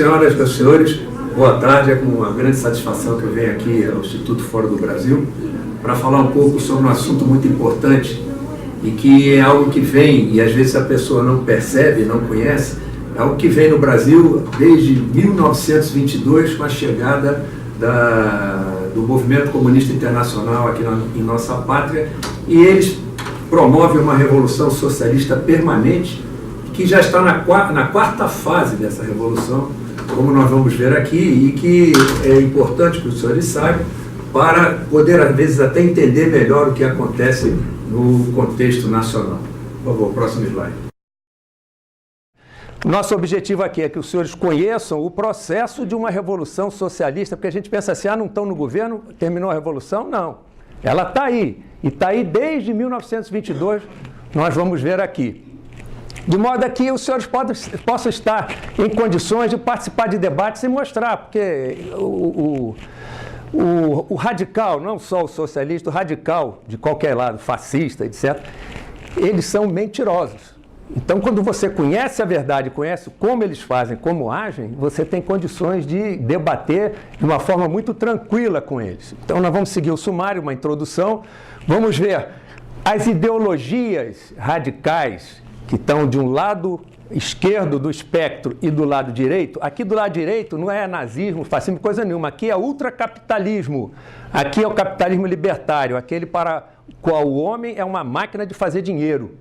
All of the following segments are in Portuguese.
Senhoras e senhores, boa tarde. É com uma grande satisfação que eu venho aqui ao Instituto Fora do Brasil para falar um pouco sobre um assunto muito importante e que é algo que vem, e às vezes a pessoa não percebe, não conhece, é algo que vem no Brasil desde 1922, com a chegada do movimento comunista internacional aqui em nossa pátria, e eles promovem uma revolução socialista permanente que já está na quarta fase dessa revolução, como nós vamos ver aqui, e que é importante que os senhores saibam para poder, às vezes, até entender melhor o que acontece no contexto nacional. Por favor, próximo slide. Nosso objetivo aqui é que os senhores conheçam o processo de uma revolução socialista, porque a gente pensa assim, não estão no governo, terminou a revolução? Não. Ela está aí, e está aí desde 1922, nós vamos ver aqui. De modo que os senhores possam estar em condições de participar de debates e mostrar, porque o radical, não só o socialista, o radical de qualquer lado, fascista, etc., eles são mentirosos. Então, quando você conhece a verdade, conhece como eles fazem, como agem, você tem condições de debater de uma forma muito tranquila com eles. Então, nós vamos seguir o sumário, uma introdução, vamos ver as ideologias radicais que estão de um lado esquerdo do espectro e do lado direito. Aqui do lado direito não é nazismo, fascismo, coisa nenhuma. Aqui é ultracapitalismo. Aqui é o capitalismo libertário, aquele para o qual o homem é uma máquina de fazer dinheiro.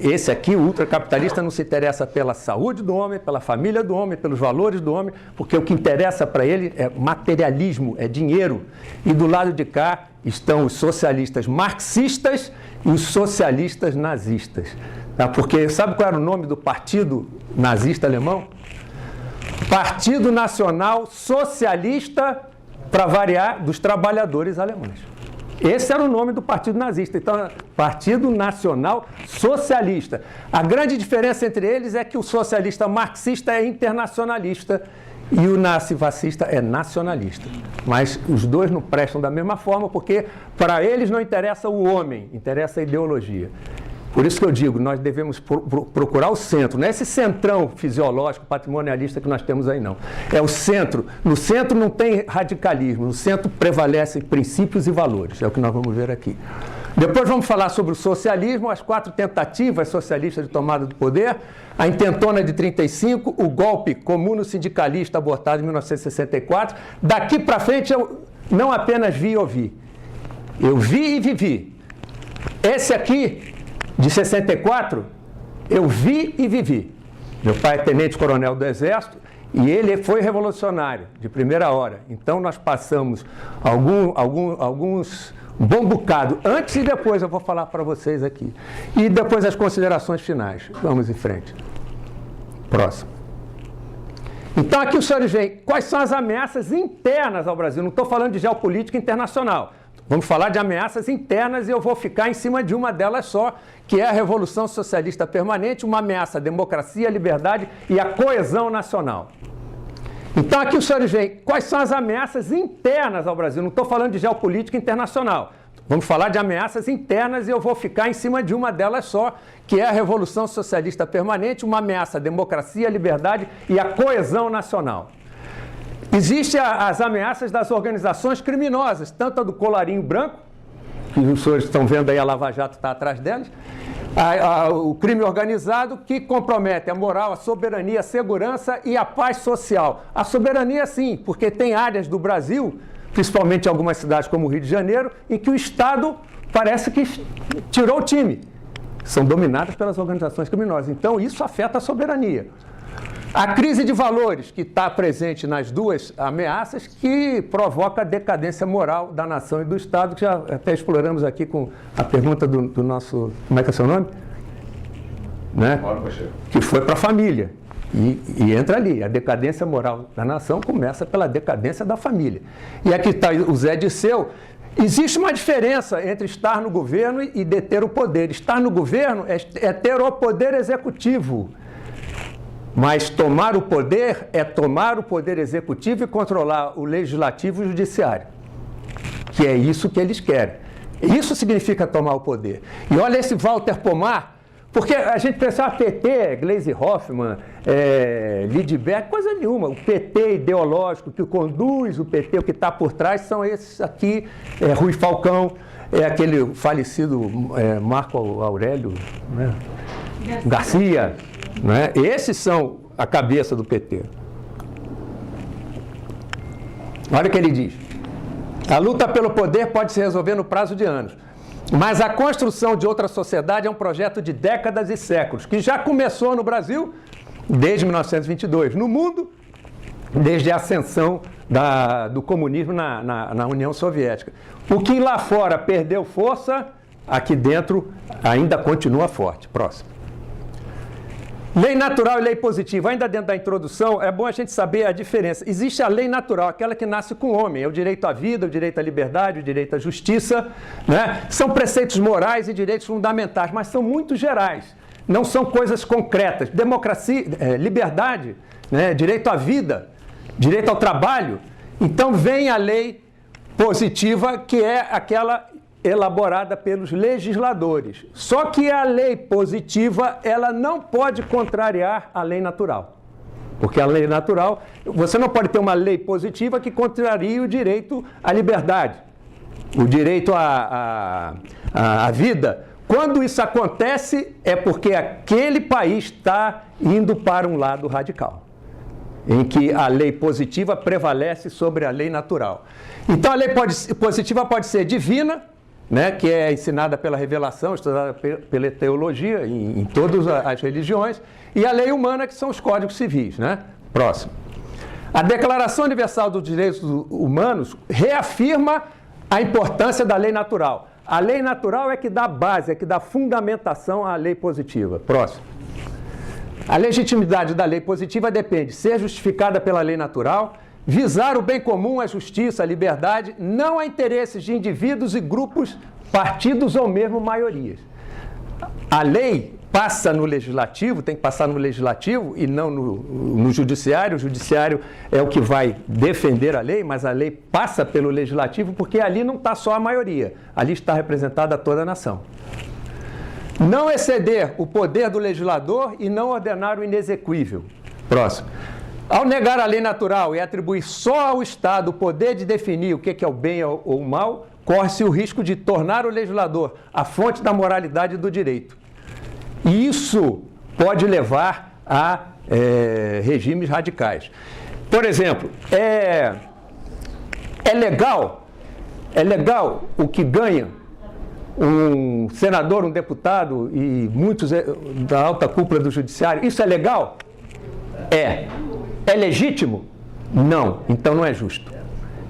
Esse aqui, o ultracapitalista, não se interessa pela saúde do homem, pela família do homem, pelos valores do homem, porque o que interessa para ele é materialismo, é dinheiro. E do lado de cá estão os socialistas marxistas e os socialistas nazistas. Tá? Porque sabe qual era o nome do partido nazista alemão? Partido Nacional Socialista, para variar, dos Trabalhadores Alemães. Esse era o nome do partido nazista. Então, Partido Nacional Socialista. A grande diferença entre eles é que o socialista marxista é internacionalista e o nazi-fascista é nacionalista. Mas os dois não prestam da mesma forma, porque para eles não interessa o homem, interessa a ideologia. Por isso que eu digo, nós devemos procurar o centro, não é esse centrão fisiológico, patrimonialista que nós temos aí, não. É o centro. No centro não tem radicalismo, no centro prevalecem princípios e valores, é o que nós vamos ver aqui. Depois vamos falar sobre o socialismo, as 4 tentativas socialistas de tomada do poder, a intentona de 35, o golpe comuno-sindicalista abortado em 1964. Daqui para frente eu não apenas vi e ouvi, eu vi e vivi. Esse aqui, de 64, eu vi e vivi. Meu pai é tenente-coronel do Exército e ele foi revolucionário, de primeira hora. Então, nós passamos um bom bocado, antes e depois, eu vou falar para vocês aqui. E depois as considerações finais. Vamos em frente. Próximo. Então, aqui os senhores veem quais são as ameaças internas ao Brasil. Não estou falando de geopolítica internacional. Vamos falar de ameaças internas e eu vou ficar em cima de uma delas só, que é a Revolução Socialista Permanente, uma ameaça à democracia, à liberdade e à coesão nacional. Então, aqui os senhores veem quais são as ameaças internas ao Brasil. Não estou falando de geopolítica internacional. Vamos falar de ameaças internas e eu vou ficar em cima de uma delas só, que é a Revolução Socialista Permanente, uma ameaça à democracia, à liberdade e à coesão nacional. Existem as ameaças das organizações criminosas, tanto a do colarinho branco, que os senhores estão vendo aí, a Lava Jato está atrás delas, o crime organizado que compromete a moral, a soberania, a segurança e a paz social. A soberania, sim, porque tem áreas do Brasil, principalmente em algumas cidades como o Rio de Janeiro, em que o Estado parece que tirou o time. São dominadas pelas organizações criminosas. Então, isso afeta a soberania. A crise de valores, que está presente nas duas ameaças, que provoca a decadência moral da nação e do Estado, que já até exploramos aqui com a pergunta do nosso... Como é que é o seu nome? Né? Que foi para a família. E entra ali. A decadência moral da nação começa pela decadência da família. E aqui está o Zé Disseu. Existe uma diferença entre estar no governo e deter o poder. Estar no governo é ter o poder executivo. Mas tomar o poder é tomar o poder executivo e controlar o legislativo e o judiciário. Que é isso que eles querem. Isso significa tomar o poder. E olha esse Walter Pomar Porque a gente pensa, PT, Gleisi Hoffmann, Lindbergh, coisa nenhuma. O PT ideológico que conduz o PT, o que está por trás, são esses aqui, Rui Falcão, aquele falecido Marco Aurélio, né? Garcia, né? Esses são a cabeça do PT. Olha o que ele diz. A luta pelo poder pode se resolver no prazo de anos. Mas a construção de outra sociedade é um projeto de décadas e séculos, que já começou no Brasil desde 1922. No mundo, desde a ascensão do comunismo na União Soviética. O que lá fora perdeu força, aqui dentro ainda continua forte. Próximo. Lei natural e lei positiva. Ainda dentro da introdução, é bom a gente saber a diferença. Existe a lei natural, aquela que nasce com o homem. É o direito à vida, o direito à liberdade, o direito à justiça, né? São preceitos morais e direitos fundamentais, mas são muito gerais. Não são coisas concretas. Democracia, liberdade, né? Direito à vida, direito ao trabalho. Então vem a lei positiva, que é aquela elaborada pelos legisladores. Só que a lei positiva, ela não pode contrariar a lei natural. Porque a lei natural, você não pode ter uma lei positiva que contrarie o direito à liberdade, o direito à vida. Quando isso acontece, é porque aquele país está indo para um lado radical, em que a lei positiva prevalece sobre a lei natural. Então a lei positiva pode ser divina, né, que é ensinada pela revelação, estudada pela teologia em todas as religiões, e a lei humana, que são os códigos civis. Né? Próximo. A Declaração Universal dos Direitos Humanos reafirma a importância da lei natural. A lei natural é que dá base, é que dá fundamentação à lei positiva. Próximo. A legitimidade da lei positiva depende de ser justificada pela lei natural, visar o bem comum, a justiça, a liberdade, não a interesses de indivíduos e grupos, partidos ou mesmo maiorias. A lei passa no legislativo, tem que passar no legislativo e não no judiciário. O judiciário é o que vai defender a lei, mas a lei passa pelo legislativo porque ali não está só a maioria, ali está representada toda a nação. Não exceder o poder do legislador e não ordenar o inexequível. Próximo. Ao negar a lei natural e atribuir só ao Estado o poder de definir o que é o bem ou o mal, corre-se o risco de tornar o legislador a fonte da moralidade e do direito. E isso pode levar a regimes radicais. Por exemplo, é legal o que ganha um senador, um deputado e muitos da alta cúpula do judiciário? Isso é legal? É. É legítimo? Não. Então não é justo.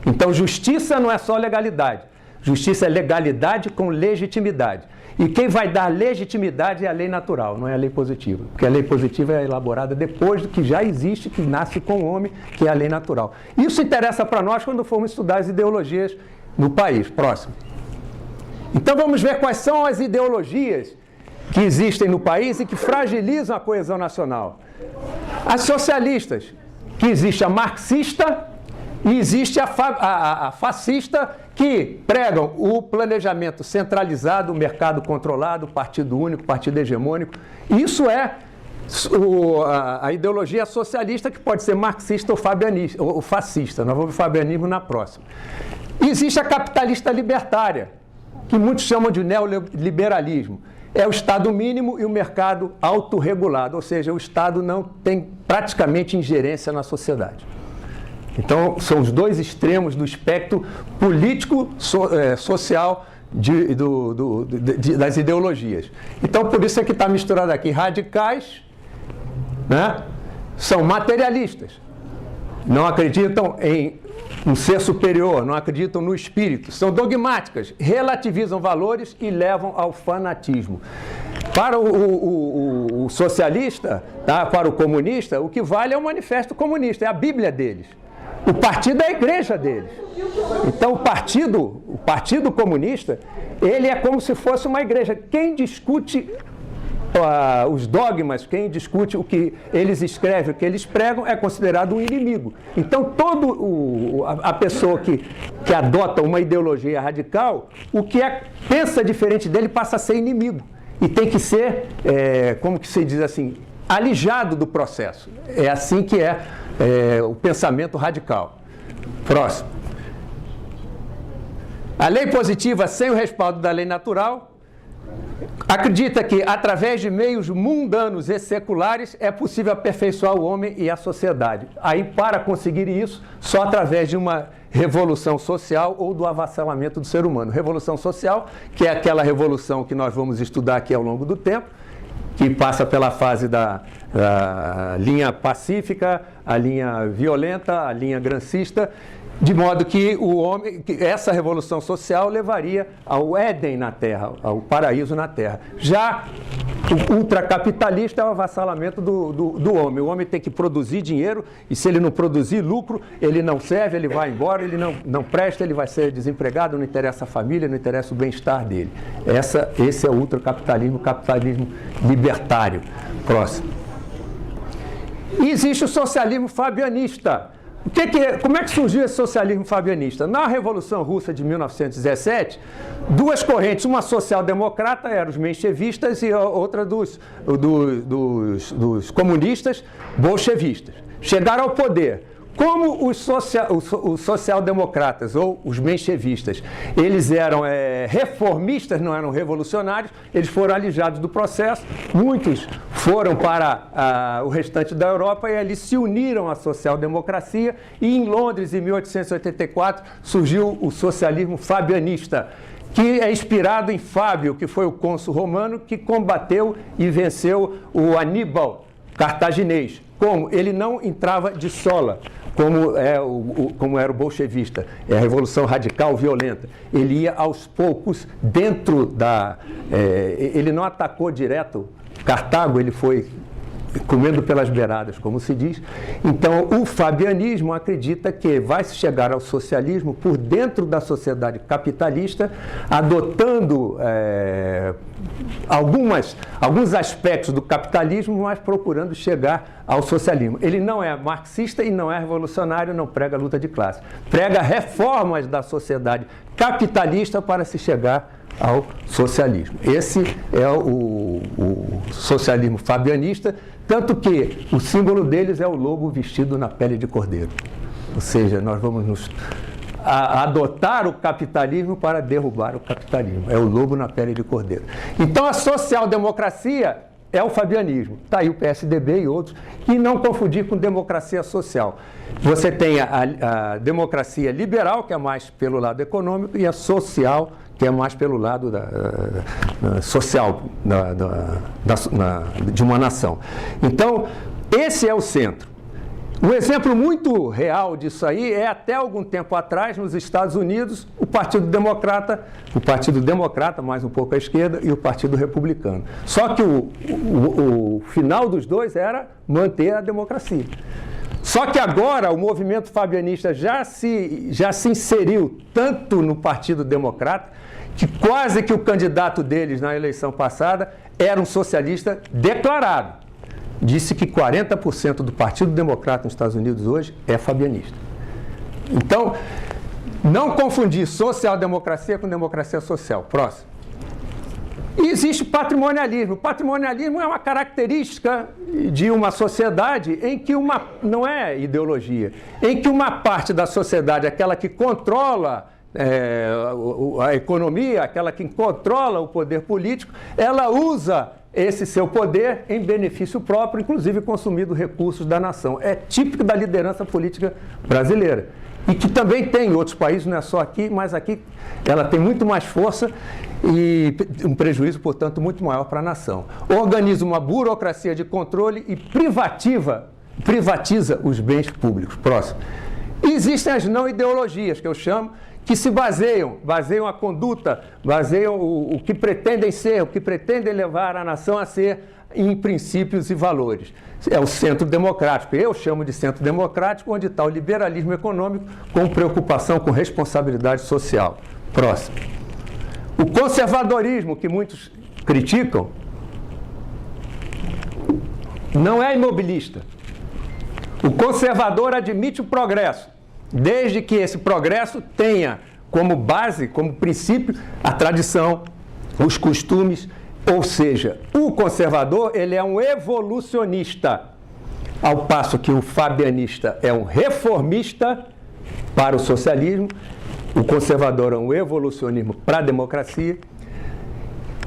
Então justiça não é só legalidade. Justiça é legalidade com legitimidade. E quem vai dar legitimidade é a lei natural, não é a lei positiva. Porque a lei positiva é elaborada depois do que já existe, que nasce com o homem, que é a lei natural. Isso interessa para nós quando formos estudar as ideologias no país. Próximo. Então vamos ver quais são as ideologias que existem no país e que fragilizam a coesão nacional. As socialistas, que existe a marxista e existe a fascista, que pregam o planejamento centralizado, o mercado controlado, o partido único, partido hegemônico. Isso é a ideologia socialista, que pode ser marxista ou fascista. Nós vamos ver o fabianismo na próxima. E existe a capitalista libertária, que muitos chamam de neoliberalismo. É o Estado mínimo e o mercado autorregulado, ou seja, o Estado não tem praticamente ingerência na sociedade. Então, são os dois extremos do espectro político, social das ideologias. Então, por isso é que está misturado aqui. Radicais, né, são materialistas, não acreditam em um ser superior, não acreditam no espírito, são dogmáticas, relativizam valores e levam ao fanatismo. Para o socialista, tá, para o comunista, o que vale é o manifesto comunista, é a Bíblia deles. O partido é a igreja deles. Então o partido comunista, ele é como se fosse uma igreja. Quem discute os dogmas, quem discute o que eles escrevem, o que eles pregam, é considerado um inimigo. Então a pessoa que adota uma ideologia radical, o que pensa diferente dele passa a ser inimigo. e tem que ser, como que se diz assim, alijado do processo. É assim que é o pensamento radical. Próximo. A lei positiva, sem o respaldo da lei natural, acredita que, através de meios mundanos e seculares, é possível aperfeiçoar o homem e a sociedade. Aí, para conseguir isso, só através de uma revolução social ou do avassalamento do ser humano. Revolução social, que é aquela revolução que nós vamos estudar aqui ao longo do tempo, que passa pela fase da linha pacífica, a linha violenta, a linha grancista, de modo que essa revolução social levaria ao Éden na Terra, ao paraíso na Terra. Já o ultracapitalista é o avassalamento do homem. O homem tem que produzir dinheiro e, se ele não produzir lucro, ele não serve, ele vai embora, ele não presta, ele vai ser desempregado, não interessa a família, não interessa o bem-estar dele. Esse é o ultracapitalismo, o capitalismo libertário. Próximo. E existe o socialismo fabianista. Como é que surgiu esse socialismo fabianista? Na Revolução Russa de 1917, duas correntes, uma social-democrata, eram os menchevistas, e a outra dos comunistas bolchevistas. Chegaram ao poder. Como os social-democratas ou os menchevistas, eles eram reformistas, não eram revolucionários, eles foram alijados do processo, muitos foram para o restante da Europa e ali se uniram à social-democracia, e em Londres, em 1884, surgiu o socialismo fabianista, que é inspirado em Fábio, que foi o cônsul romano que combateu e venceu o Aníbal cartaginês. Como? Ele não entrava de sola, como era o bolchevista, é a revolução radical violenta. Ele ia aos poucos dentro ele não atacou direto Cartago, ele foi comendo pelas beiradas, como se diz. Então, o fabianismo acredita que vai se chegar ao socialismo por dentro da sociedade capitalista, adotando alguns aspectos do capitalismo, mas procurando chegar ao socialismo. Ele não é marxista e não é revolucionário, não prega luta de classe. Prega reformas da sociedade capitalista para se chegar ao socialismo. Esse é o socialismo fabianista, tanto que o símbolo deles é o lobo vestido na pele de cordeiro. Ou seja, nós vamos adotar o capitalismo para derrubar o capitalismo. É o lobo na pele de cordeiro. Então, a social-democracia é o fabianismo. Está aí o PSDB e outros, e não confundir com democracia social. Você tem a democracia liberal, que é mais pelo lado econômico, e a social, que é mais pelo lado social de uma nação. Então, esse é o centro. Um exemplo muito real disso aí é, até algum tempo atrás, nos Estados Unidos, o Partido Democrata, mais um pouco à esquerda, e o Partido Republicano. Só que o final dos dois era manter a democracia. Só que agora o movimento fabianista já se inseriu tanto no Partido Democrata, que quase que o candidato deles na eleição passada era um socialista declarado. Disse que 40% do Partido Democrata nos Estados Unidos hoje é fabianista. Então, não confundir social-democracia com democracia social. Próximo. E existe patrimonialismo. O patrimonialismo é uma característica de uma sociedade em que não é ideologia, em que uma parte da sociedade, aquela que controla a economia, aquela que controla o poder político, ela usa esse seu poder em benefício próprio, inclusive consumindo recursos da nação. É típico da liderança política brasileira. E que também tem em outros países, não é só aqui, mas aqui ela tem muito mais força e um prejuízo, portanto, muito maior para a nação. Organiza uma burocracia de controle e privatiza os bens públicos. Próximo. E existem as não ideologias, que eu chamo, que se baseiam a conduta, baseiam o que pretendem ser, o que pretendem levar a nação a ser em princípios e valores. É o centro democrático. Eu chamo de centro democrático, onde está o liberalismo econômico com preocupação com responsabilidade social. Próximo. O conservadorismo, que muitos criticam, não é imobilista. O conservador admite o progresso, desde que esse progresso tenha como base, como princípio, a tradição, os costumes Ou seja, o conservador ele é um evolucionista, ao passo que o fabianista é um reformista para o socialismo, o conservador é um evolucionismo para a democracia,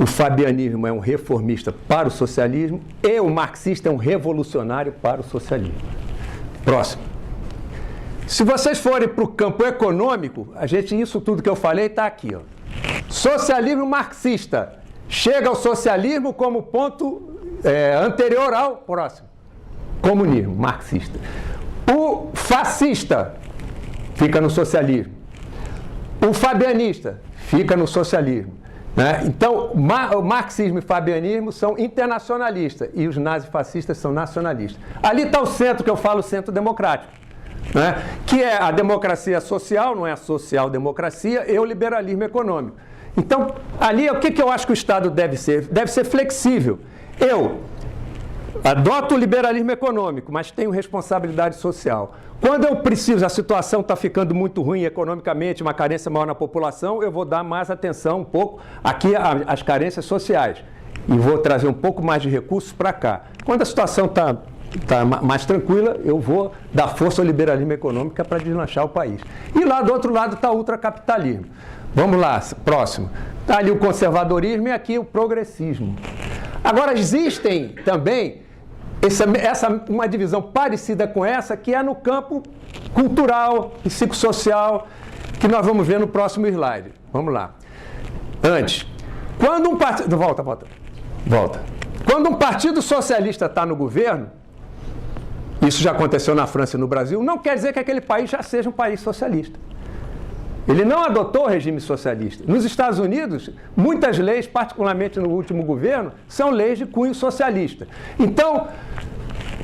o fabianismo é um reformista para o socialismo e o marxista é um revolucionário para o socialismo. Próximo. Se vocês forem para o campo econômico, isso tudo que eu falei está aqui. Ó. Socialismo marxista chega ao socialismo como ponto anterior ao próximo. Comunismo, marxista. O fascista fica no socialismo. O fabianista fica no socialismo. Né? Então, o marxismo e o fabianismo são internacionalistas e os nazifascistas são nacionalistas. Ali está o centro que eu falo, centro democrático. Né? Que é a democracia social, não é a social-democracia, e o liberalismo econômico. Então, ali, o que eu acho que o Estado deve ser? Deve ser flexível. Eu adoto o liberalismo econômico, mas tenho responsabilidade social. Quando eu preciso, a situação está ficando muito ruim economicamente, uma carência maior na população, eu vou dar mais atenção um pouco aqui às carências sociais. E vou trazer um pouco mais de recursos para cá. Quando a situação está mais tranquila, eu vou dar força ao liberalismo econômico para deslanchar o país. E lá do outro lado está o ultracapitalismo. Vamos lá, próximo. Está ali o conservadorismo e aqui o progressismo. Agora, existem também uma divisão parecida com essa, que é no campo cultural, psicossocial, que nós vamos ver no próximo slide. Vamos lá. Antes, quando um partido... Volta. Quando um partido socialista está no governo, isso já aconteceu na França e no Brasil, não quer dizer que aquele país já seja um país socialista. Ele não adotou o regime socialista. Nos Estados Unidos, muitas leis, particularmente no último governo, são leis de cunho socialista. Então,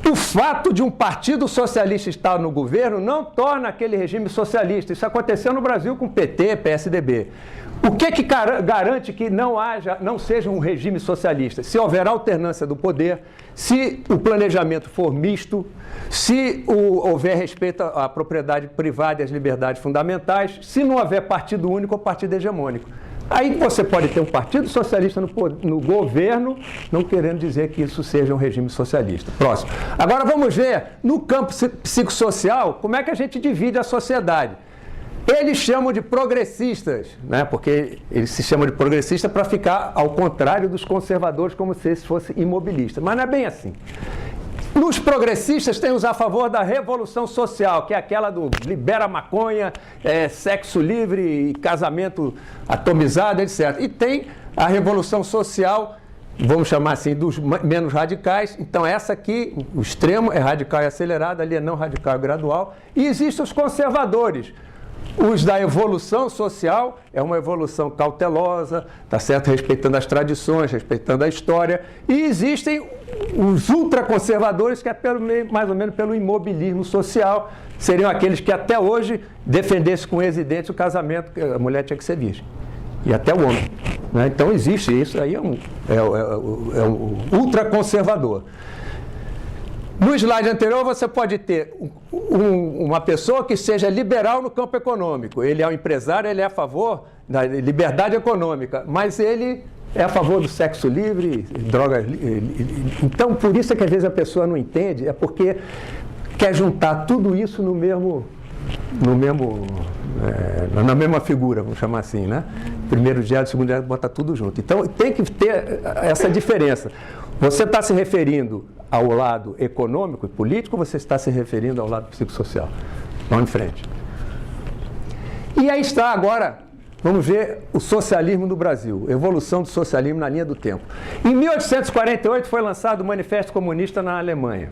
o fato de um partido socialista estar no governo não torna aquele regime socialista. Isso aconteceu no Brasil com PT, PSDB. O que garante que não seja um regime socialista? Se houver alternância do poder, se o planejamento for misto, se houver respeito à propriedade privada e às liberdades fundamentais, se não houver partido único ou partido hegemônico. Aí você pode ter um partido socialista no governo, não querendo dizer que isso seja um regime socialista. Próximo. Agora vamos ver, no campo psicossocial, como é que a gente divide a sociedade. Eles chamam de progressistas, né? Porque eles se chamam de progressistas para ficar ao contrário dos conservadores, como se esse fosse imobilista. Mas não é bem assim. Nos progressistas tem os a favor da revolução social, que é aquela do libera maconha, sexo livre, casamento atomizado, etc. E tem a revolução social, vamos chamar assim, dos menos radicais. Então essa aqui, o extremo é radical e acelerado, ali é não radical e gradual. E existem os conservadores. Os da evolução social é uma evolução cautelosa, tá certo? Respeitando as tradições, respeitando a história. E existem os ultraconservadores, que é mais ou menos pelo imobilismo social. Seriam aqueles que até hoje defendessem com exidente o casamento, que a mulher tinha que ser virgem. E até o homem. Né? Então existe isso, aí é um ultraconservador. No slide anterior, você pode ter uma pessoa que seja liberal no campo econômico. Ele é um empresário, ele é a favor da liberdade econômica, mas ele é a favor do sexo livre, drogas. Então, por isso é que às vezes a pessoa não entende, é porque quer juntar tudo isso na mesma figura, vamos chamar assim, né? Primeiro diário, segundo diário, bota tudo junto. Então, tem que ter essa diferença. Você está se referindo ao lado econômico e político, ou você está se referindo ao lado psicossocial? Vamos em frente. E aí está agora, vamos ver o socialismo no Brasil, evolução do socialismo na linha do tempo. Em 1848 foi lançado o Manifesto Comunista na Alemanha.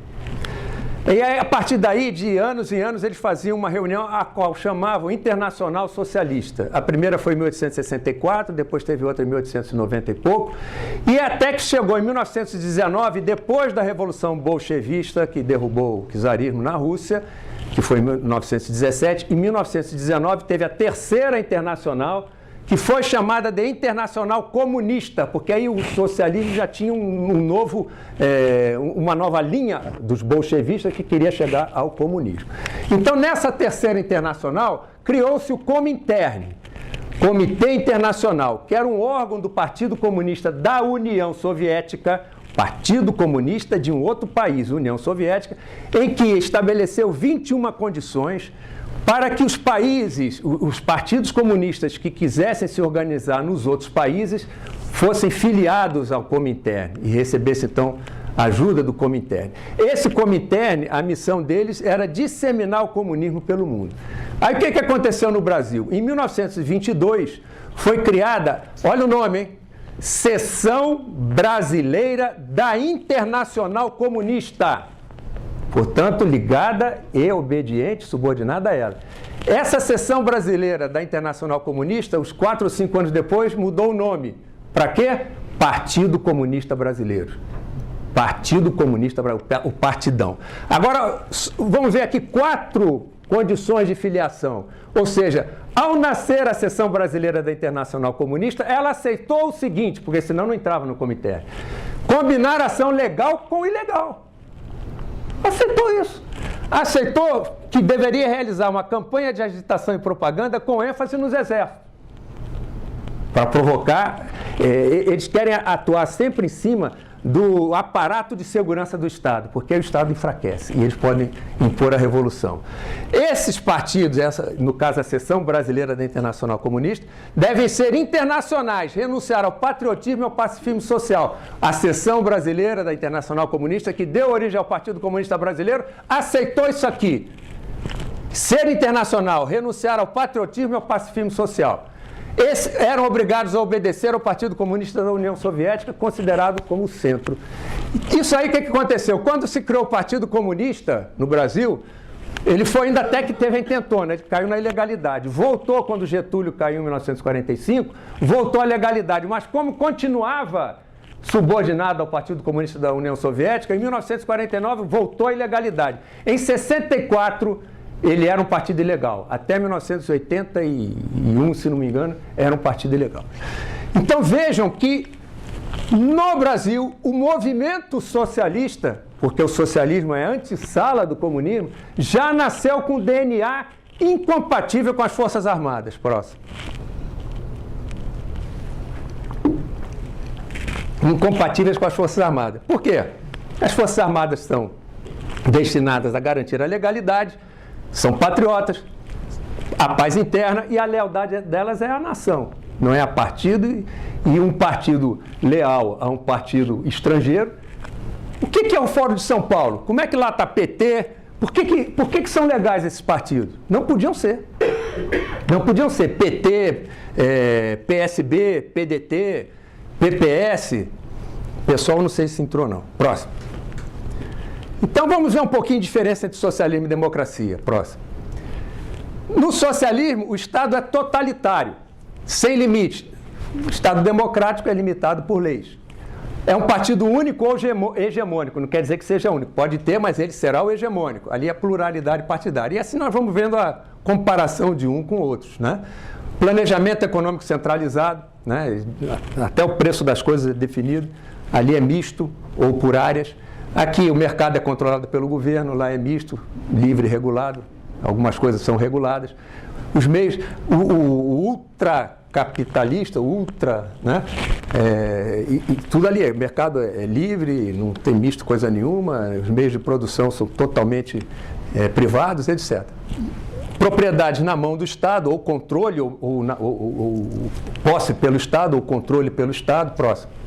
E aí, a partir daí, de anos e anos, eles faziam uma reunião a qual chamavam Internacional Socialista. A primeira foi em 1864, depois teve outra em 1890 e pouco. E até que chegou em 1919, depois da Revolução Bolchevista, que derrubou o czarismo na Rússia, que foi em 1917. Em 1919 teve a terceira internacional, que foi chamada de Internacional Comunista, porque aí o socialismo já tinha uma nova linha dos bolchevistas que queria chegar ao comunismo. Então, nessa terceira internacional, criou-se o Comintern. Comitê Internacional, que era um órgão do Partido Comunista da União Soviética, Partido Comunista de um outro país, União Soviética, em que estabeleceu 21 condições para que os países, os partidos comunistas que quisessem se organizar nos outros países, fossem filiados ao Comintern e recebessem, então, a ajuda do Comintern. Esse Comintern, a missão deles era disseminar o comunismo pelo mundo. Aí o que aconteceu no Brasil? Em 1922 foi criada, olha o nome, hein? Seção Brasileira da Internacional Comunista. Portanto, ligada e obediente, subordinada a ela. Essa seção brasileira da Internacional Comunista, uns 4 ou 5 anos depois, mudou o nome. Para quê? Partido Comunista Brasileiro. Partido Comunista Brasileiro, o partidão. Agora, vamos ver aqui 4 condições de filiação. Ou seja, ao nascer a seção brasileira da Internacional Comunista, ela aceitou o seguinte, porque senão não entrava no comitê: combinar ação legal com ilegal. Aceitou isso. Aceitou que deveria realizar uma campanha de agitação e propaganda com ênfase nos exércitos. Para provocar, eles querem atuar sempre em cima do aparato de segurança do Estado, porque o Estado enfraquece e eles podem impor a revolução. Esses partidos, no caso a Seção Brasileira da Internacional Comunista, devem ser internacionais, renunciar ao patriotismo e ao pacifismo social. A Seção Brasileira da Internacional Comunista, que deu origem ao Partido Comunista Brasileiro, aceitou isso aqui. Ser internacional, renunciar ao patriotismo e ao pacifismo social. Esses eram obrigados a obedecer ao Partido Comunista da União Soviética, considerado como o centro. Isso aí, o que aconteceu? Quando se criou o Partido Comunista no Brasil, ele foi ainda até que teve a intentona, ele caiu na ilegalidade. Voltou quando Getúlio caiu em 1945, voltou à legalidade, mas como continuava subordinado ao Partido Comunista da União Soviética, em 1949 voltou à ilegalidade. Em 64, ele era um partido ilegal. Até 1981, se não me engano, era um partido ilegal. Então vejam que no Brasil o movimento socialista, porque o socialismo é antessala do comunismo, já nasceu com DNA incompatível com as Forças Armadas. Próximo. Incompatíveis com as Forças Armadas. Por quê? As Forças Armadas são destinadas a garantir a legalidade, são patriotas, a paz interna e a lealdade delas é à nação, não é a partido, e um partido leal a um partido estrangeiro. O que é o Fórum de São Paulo? Como é que lá está PT? Por que são legais esses partidos? Não podiam ser. Não podiam ser PT, PSB, PDT, PPS. Pessoal, não sei se entrou não. Próximo. Então vamos ver um pouquinho de diferença entre socialismo e democracia. Próximo. No socialismo, o Estado é totalitário, sem limite. O Estado democrático é limitado por leis. É um partido único ou hegemônico, não quer dizer que seja único. Pode ter, mas ele será o hegemônico. Ali é pluralidade partidária. E assim nós vamos vendo a comparação de um com outros, né? Planejamento econômico centralizado, né? Até o preço das coisas é definido. Ali é misto ou por áreas. Aqui o mercado é controlado pelo governo, lá é misto, livre e regulado. Algumas coisas são reguladas. Os meios, o ultracapitalista, né? E tudo ali, o mercado é livre, não tem misto coisa nenhuma, os meios de produção são totalmente privados, etc. Propriedade na mão do Estado, ou controle, ou posse pelo Estado, ou controle pelo Estado. Próximo.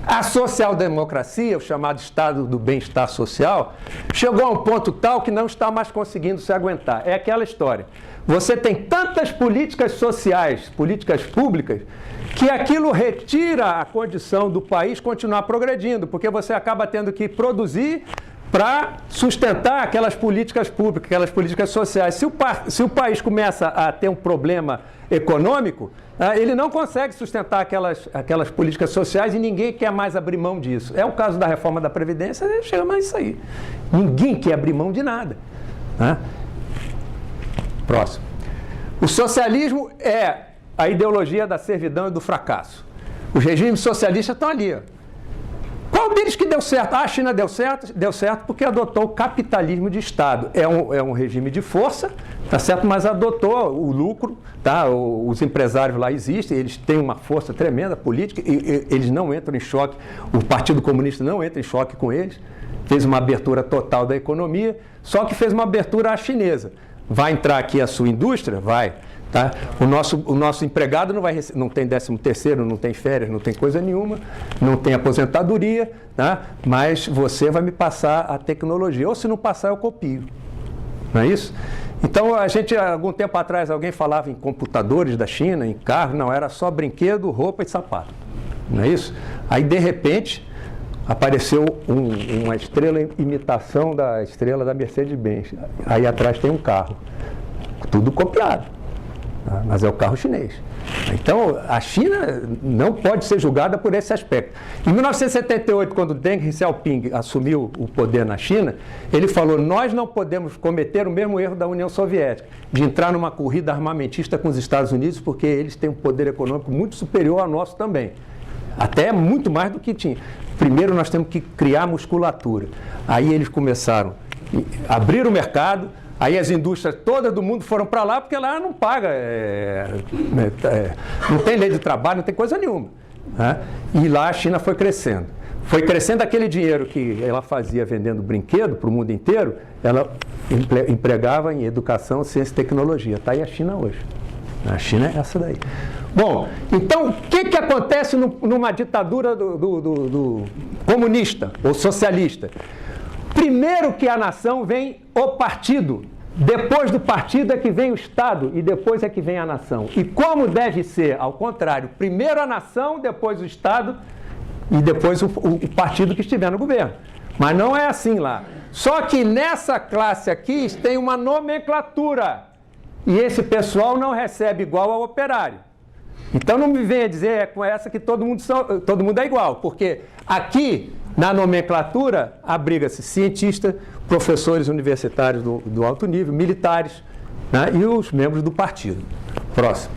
A social-democracia, o chamado Estado do bem-estar social, chegou a um ponto tal que não está mais conseguindo se aguentar. É aquela história. Você tem tantas políticas sociais, políticas públicas, que aquilo retira a condição do país continuar progredindo, porque você acaba tendo que produzir para sustentar aquelas políticas públicas, aquelas políticas sociais. Se o país começa a ter um problema econômico, ele não consegue sustentar aquelas políticas sociais e ninguém quer mais abrir mão disso. É o caso da reforma da Previdência, chega mais isso aí. Ninguém quer abrir mão de nada. Né? Próximo. O socialismo é a ideologia da servidão e do fracasso. Os regimes socialistas estão ali. Ó. Qual Qual deles que deu certo? A China deu certo porque adotou o capitalismo de Estado. É um regime de força, tá certo? Mas adotou o lucro, tá? Os empresários lá existem, eles têm uma força tremenda política, e eles não entram em choque, o Partido Comunista não entra em choque com eles, fez uma abertura total da economia, só que fez uma abertura à chinesa. Vai entrar aqui a sua indústria? Vai. Tá? O nosso empregado não tem 13º, não tem férias, não tem coisa nenhuma, não tem aposentadoria, tá? Mas você vai me passar a tecnologia, ou se não passar eu copio, não é isso? Então algum tempo atrás alguém falava em computadores da China, em carro, não, era só brinquedo, roupa e sapato, não é isso? Aí de repente apareceu uma estrela, imitação da estrela da Mercedes-Benz, aí atrás tem um carro, tudo copiado. Mas é o carro chinês. Então, a China não pode ser julgada por esse aspecto. Em 1978, quando Deng Xiaoping assumiu o poder na China, ele falou: nós não podemos cometer o mesmo erro da União Soviética, de entrar numa corrida armamentista com os Estados Unidos, porque eles têm um poder econômico muito superior ao nosso também. Até muito mais do que tinha. Primeiro, nós temos que criar musculatura. Aí eles começaram a abrir o mercado. Aí as indústrias todas do mundo foram para lá, porque lá não paga, não tem lei de trabalho, não tem coisa nenhuma. Né? E lá a China foi crescendo. Foi crescendo aquele dinheiro que ela fazia vendendo brinquedo para o mundo inteiro, ela empregava em educação, ciência e tecnologia. Está aí a China hoje. A China é essa daí. Bom, então o que acontece numa ditadura do comunista ou socialista? Primeiro que a nação vem o partido, depois do partido é que vem o Estado e depois é que vem a nação. E como deve ser, ao contrário, primeiro a nação, depois o Estado e depois o partido que estiver no governo. Mas não é assim lá. Só que nessa classe aqui tem uma nomenclatura e esse pessoal não recebe igual ao operário. Então não me venha dizer com essa que todo mundo é igual, porque aqui na nomenclatura abriga-se cientistas, professores universitários do alto nível, militares, né, e os membros do partido. Próximo.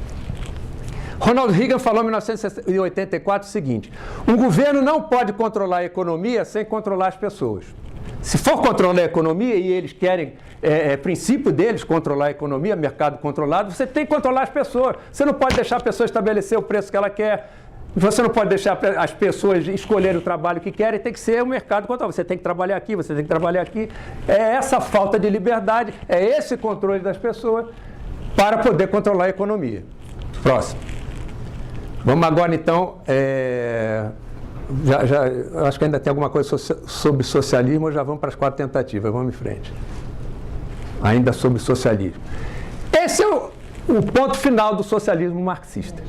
Ronald Reagan falou em 1984 o seguinte: um governo não pode controlar a economia sem controlar as pessoas. Se for controlar a economia, e eles querem, princípio deles, controlar a economia, mercado controlado, você tem que controlar as pessoas. Você não pode deixar a pessoa estabelecer o preço que ela quer. Você não pode deixar as pessoas escolherem o trabalho que querem, tem que ser o mercado controlado. Você tem que trabalhar aqui, você tem que trabalhar aqui. É essa falta de liberdade, é esse controle das pessoas para poder controlar a economia. Próximo. Vamos agora, então, acho que ainda tem alguma coisa sobre socialismo, já vamos para as 4 tentativas, vamos em frente. Ainda sobre socialismo. Esse é o ponto final do socialismo marxista.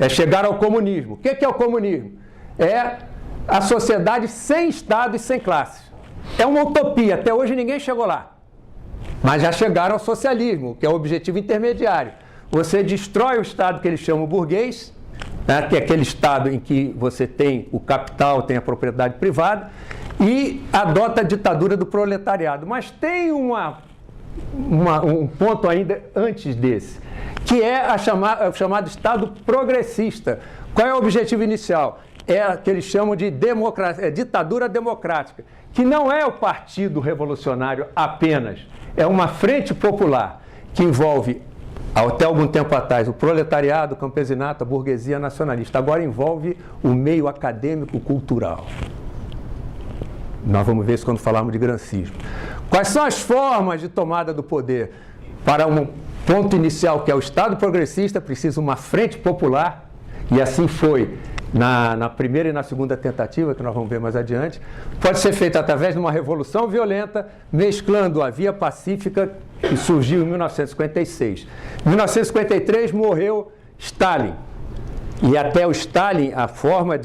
É chegar ao comunismo. O que é o comunismo? É a sociedade sem Estado e sem classes. É uma utopia, até hoje ninguém chegou lá. Mas já chegaram ao socialismo, que é o objetivo intermediário. Você destrói o Estado que eles chamam burguês, né, que é aquele Estado em que você tem o capital, tem a propriedade privada, e adota a ditadura do proletariado. Mas tem um ponto ainda antes desse, que é o chamado Estado progressista. Qual é o objetivo inicial? É o que eles chamam de ditadura democrática, que não é o Partido Revolucionário apenas, é uma frente popular que envolve, até algum tempo atrás, o proletariado, o campesinato, a burguesia nacionalista. Agora envolve o meio acadêmico-cultural. Nós vamos ver isso quando falarmos de gramscismo. Quais são as formas de tomada do poder? Para um ponto inicial, que é o Estado progressista, precisa uma frente popular, e assim foi na primeira e na segunda tentativa, que nós vamos ver mais adiante. Pode ser feito através de uma revolução violenta, mesclando a via pacífica, que surgiu em 1956. Em 1953 morreu Stalin. E até o Stalin, a forma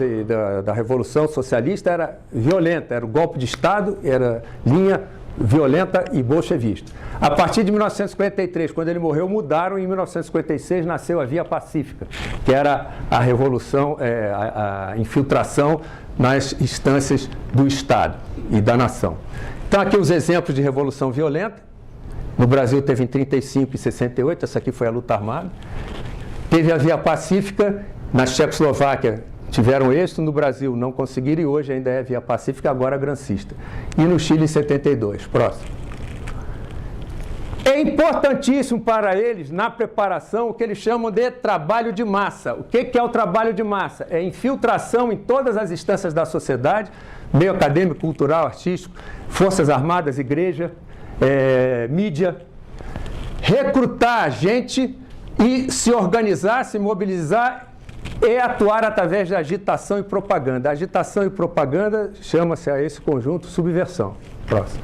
da Revolução Socialista era violenta, era o golpe de Estado, era linha violenta e bolchevista. A partir de 1953, quando ele morreu, mudaram, e em 1956 nasceu a Via Pacífica, que era a revolução, a infiltração nas instâncias do Estado e da nação. Então aqui os exemplos de revolução violenta. No Brasil teve em 35 e 68, essa aqui foi a luta armada. Teve a Via Pacífica na Tchecoslováquia, tiveram êxito, no Brasil não conseguiram e hoje ainda é via pacífica, agora grancista. E no Chile em 72. Próximo. É importantíssimo para eles, na preparação, o que eles chamam de trabalho de massa. O que é o trabalho de massa? É infiltração em todas as instâncias da sociedade, meio acadêmico, cultural, artístico, forças armadas, igreja, mídia, recrutar gente e se organizar, se mobilizar e atuar através da agitação e propaganda. A agitação e propaganda chama-se a esse conjunto subversão. Próximo.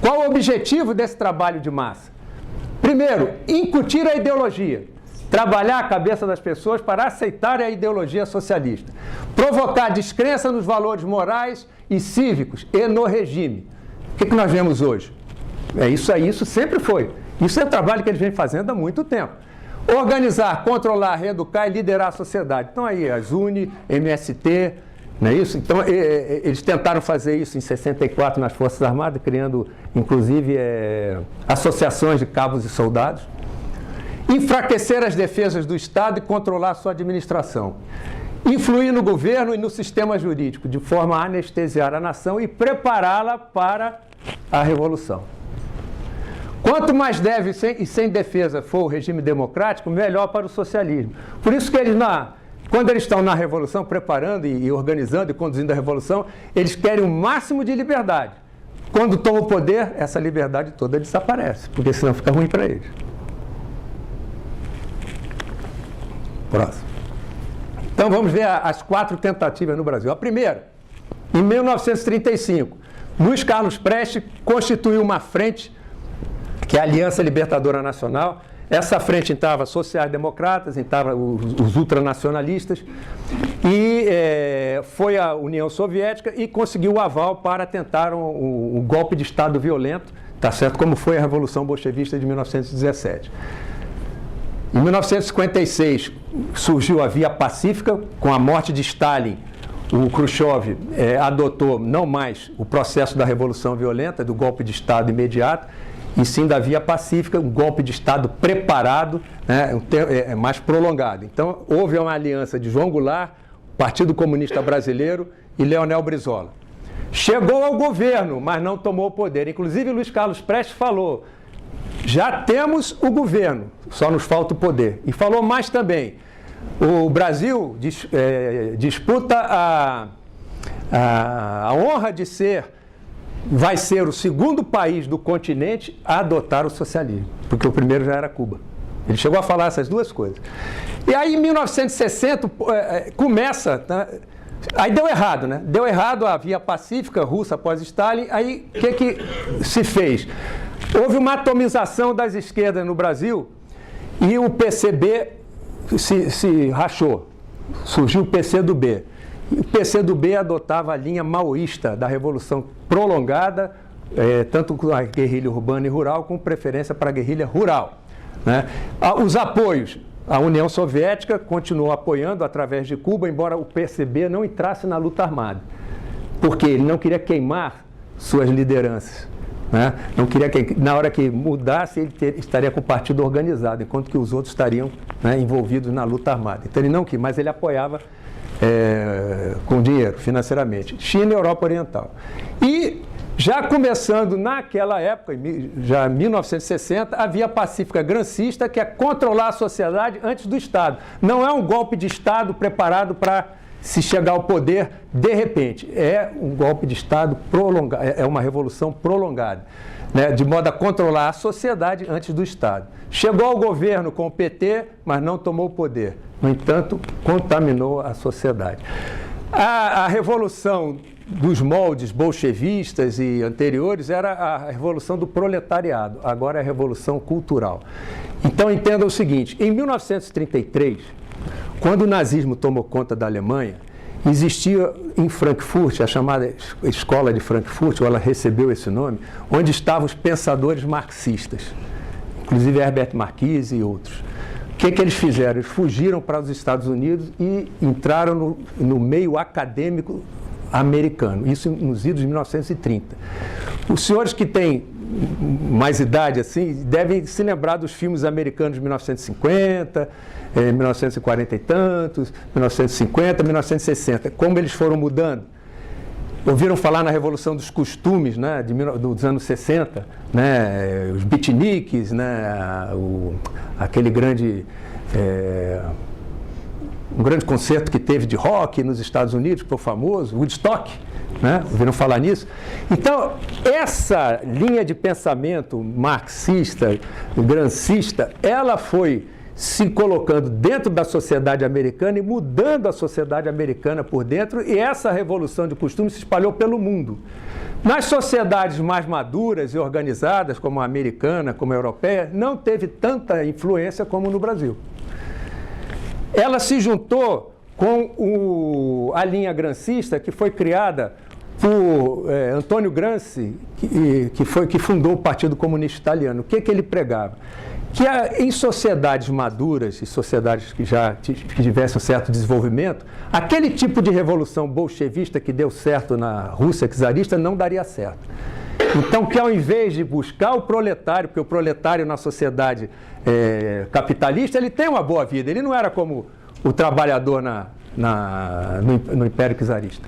Qual o objetivo desse trabalho de massa? Primeiro, incutir a ideologia. Trabalhar a cabeça das pessoas para aceitar a ideologia socialista. Provocar descrença nos valores morais e cívicos e no regime. O que nós vemos hoje? É isso aí, isso sempre foi. Isso é um trabalho que eles vêm fazendo há muito tempo. Organizar, controlar, reeducar e liderar a sociedade. Então aí, as UNE, MST, não é isso? Então, eles tentaram fazer isso em 64 nas Forças Armadas, criando, inclusive, associações de cabos e soldados. Enfraquecer as defesas do Estado e controlar sua administração. Influir no governo e no sistema jurídico, de forma a anestesiar a nação e prepará-la para a revolução. Quanto mais débil e sem defesa for o regime democrático, melhor para o socialismo. Por isso que eles, quando eles estão na revolução, preparando e organizando e conduzindo a revolução, eles querem o máximo de liberdade. Quando tomam o poder, essa liberdade toda desaparece, porque senão fica ruim para eles. Próximo. Então vamos ver as 4 tentativas no Brasil. A primeira, em 1935, Luiz Carlos Prestes constituiu uma frente, que é a Aliança Libertadora Nacional. Essa frente entrava sociais-democratas, entrava os ultranacionalistas, e foi a União Soviética e conseguiu o aval para tentar um golpe de Estado violento, tá certo? Como foi a Revolução Bolchevista de 1917. Em 1956 surgiu a Via Pacífica, com a morte de Stalin. O Khrushchev adotou não mais o processo da Revolução Violenta, do golpe de Estado imediato, e sim da Via Pacífica, um golpe de Estado preparado, né, mais prolongado. Então, houve uma aliança de João Goulart, Partido Comunista Brasileiro e Leonel Brizola. Chegou ao governo, mas não tomou o poder. Inclusive, Luiz Carlos Prestes falou, já temos o governo, só nos falta o poder. E falou mais também, o Brasil disputa a honra de vai ser o segundo país do continente a adotar o socialismo, porque o primeiro já era Cuba. Ele chegou a falar essas duas coisas. E aí, em 1960, começa... Aí deu errado, né? Deu errado a Via Pacífica russa após Stalin. Aí, o que se fez? Houve uma atomização das esquerdas no Brasil e o PCB se rachou. Surgiu o PCdoB. O PCdoB adotava a linha maoísta da Revolução prolongada, tanto com a guerrilha urbana e rural, com preferência para a guerrilha rural, né? Os apoios, a União Soviética continuou apoiando através de Cuba, embora o PCB não entrasse na luta armada, porque ele não queria queimar suas lideranças, né? Não queria que, na hora que mudasse, ele estaria com o partido organizado, enquanto que os outros estariam, né, envolvidos na luta armada. Então ele não quis, mas ele apoiava com dinheiro, financeiramente. China e Europa Oriental. E já começando naquela época, já em 1960, a Via Pacífica grancista, que é controlar a sociedade antes do Estado. Não é um golpe de Estado preparado para se chegar ao poder de repente. É um golpe de Estado prolongado, é uma revolução prolongada, né, de modo a controlar a sociedade antes do Estado. Chegou ao governo com o PT, mas não tomou o poder. No entanto, contaminou a sociedade. A revolução dos moldes bolchevistas e anteriores era a revolução do proletariado, agora é a revolução cultural. Então entenda o seguinte, em 1933, quando o nazismo tomou conta da Alemanha, existia em Frankfurt, a chamada Escola de Frankfurt, ou ela recebeu esse nome, onde estavam os pensadores marxistas, inclusive Herbert Marcuse e outros. O que eles fizeram? Eles fugiram para os Estados Unidos e entraram no meio acadêmico americano, isso nos idos de 1930. Os senhores que têm mais idade assim devem se lembrar dos filmes americanos de 1950, 1940 e tantos, 1950, 1960, como eles foram mudando. Ouviram falar na Revolução dos Costumes, né, dos anos 60, né, os beatniks, né, aquele grande... um grande concerto que teve de rock nos Estados Unidos, que foi famoso, Woodstock, né? Ouviram falar nisso? Então, essa linha de pensamento marxista, grancista, ela foi se colocando dentro da sociedade americana e mudando a sociedade americana por dentro, e essa revolução de costumes se espalhou pelo mundo. Nas sociedades mais maduras e organizadas, como a americana, como a europeia, não teve tanta influência como no Brasil. Ela se juntou com a linha grancista, que foi criada por Antônio Gramsci, que fundou o Partido Comunista Italiano. O que ele pregava? Que em sociedades maduras e sociedades que já tivessem um certo desenvolvimento, aquele tipo de revolução bolchevista que deu certo na Rússia czarista não daria certo. Então, que ao invés de buscar o proletário, porque o proletário na sociedade capitalista, ele tem uma boa vida, ele não era como o trabalhador no Império Czarista.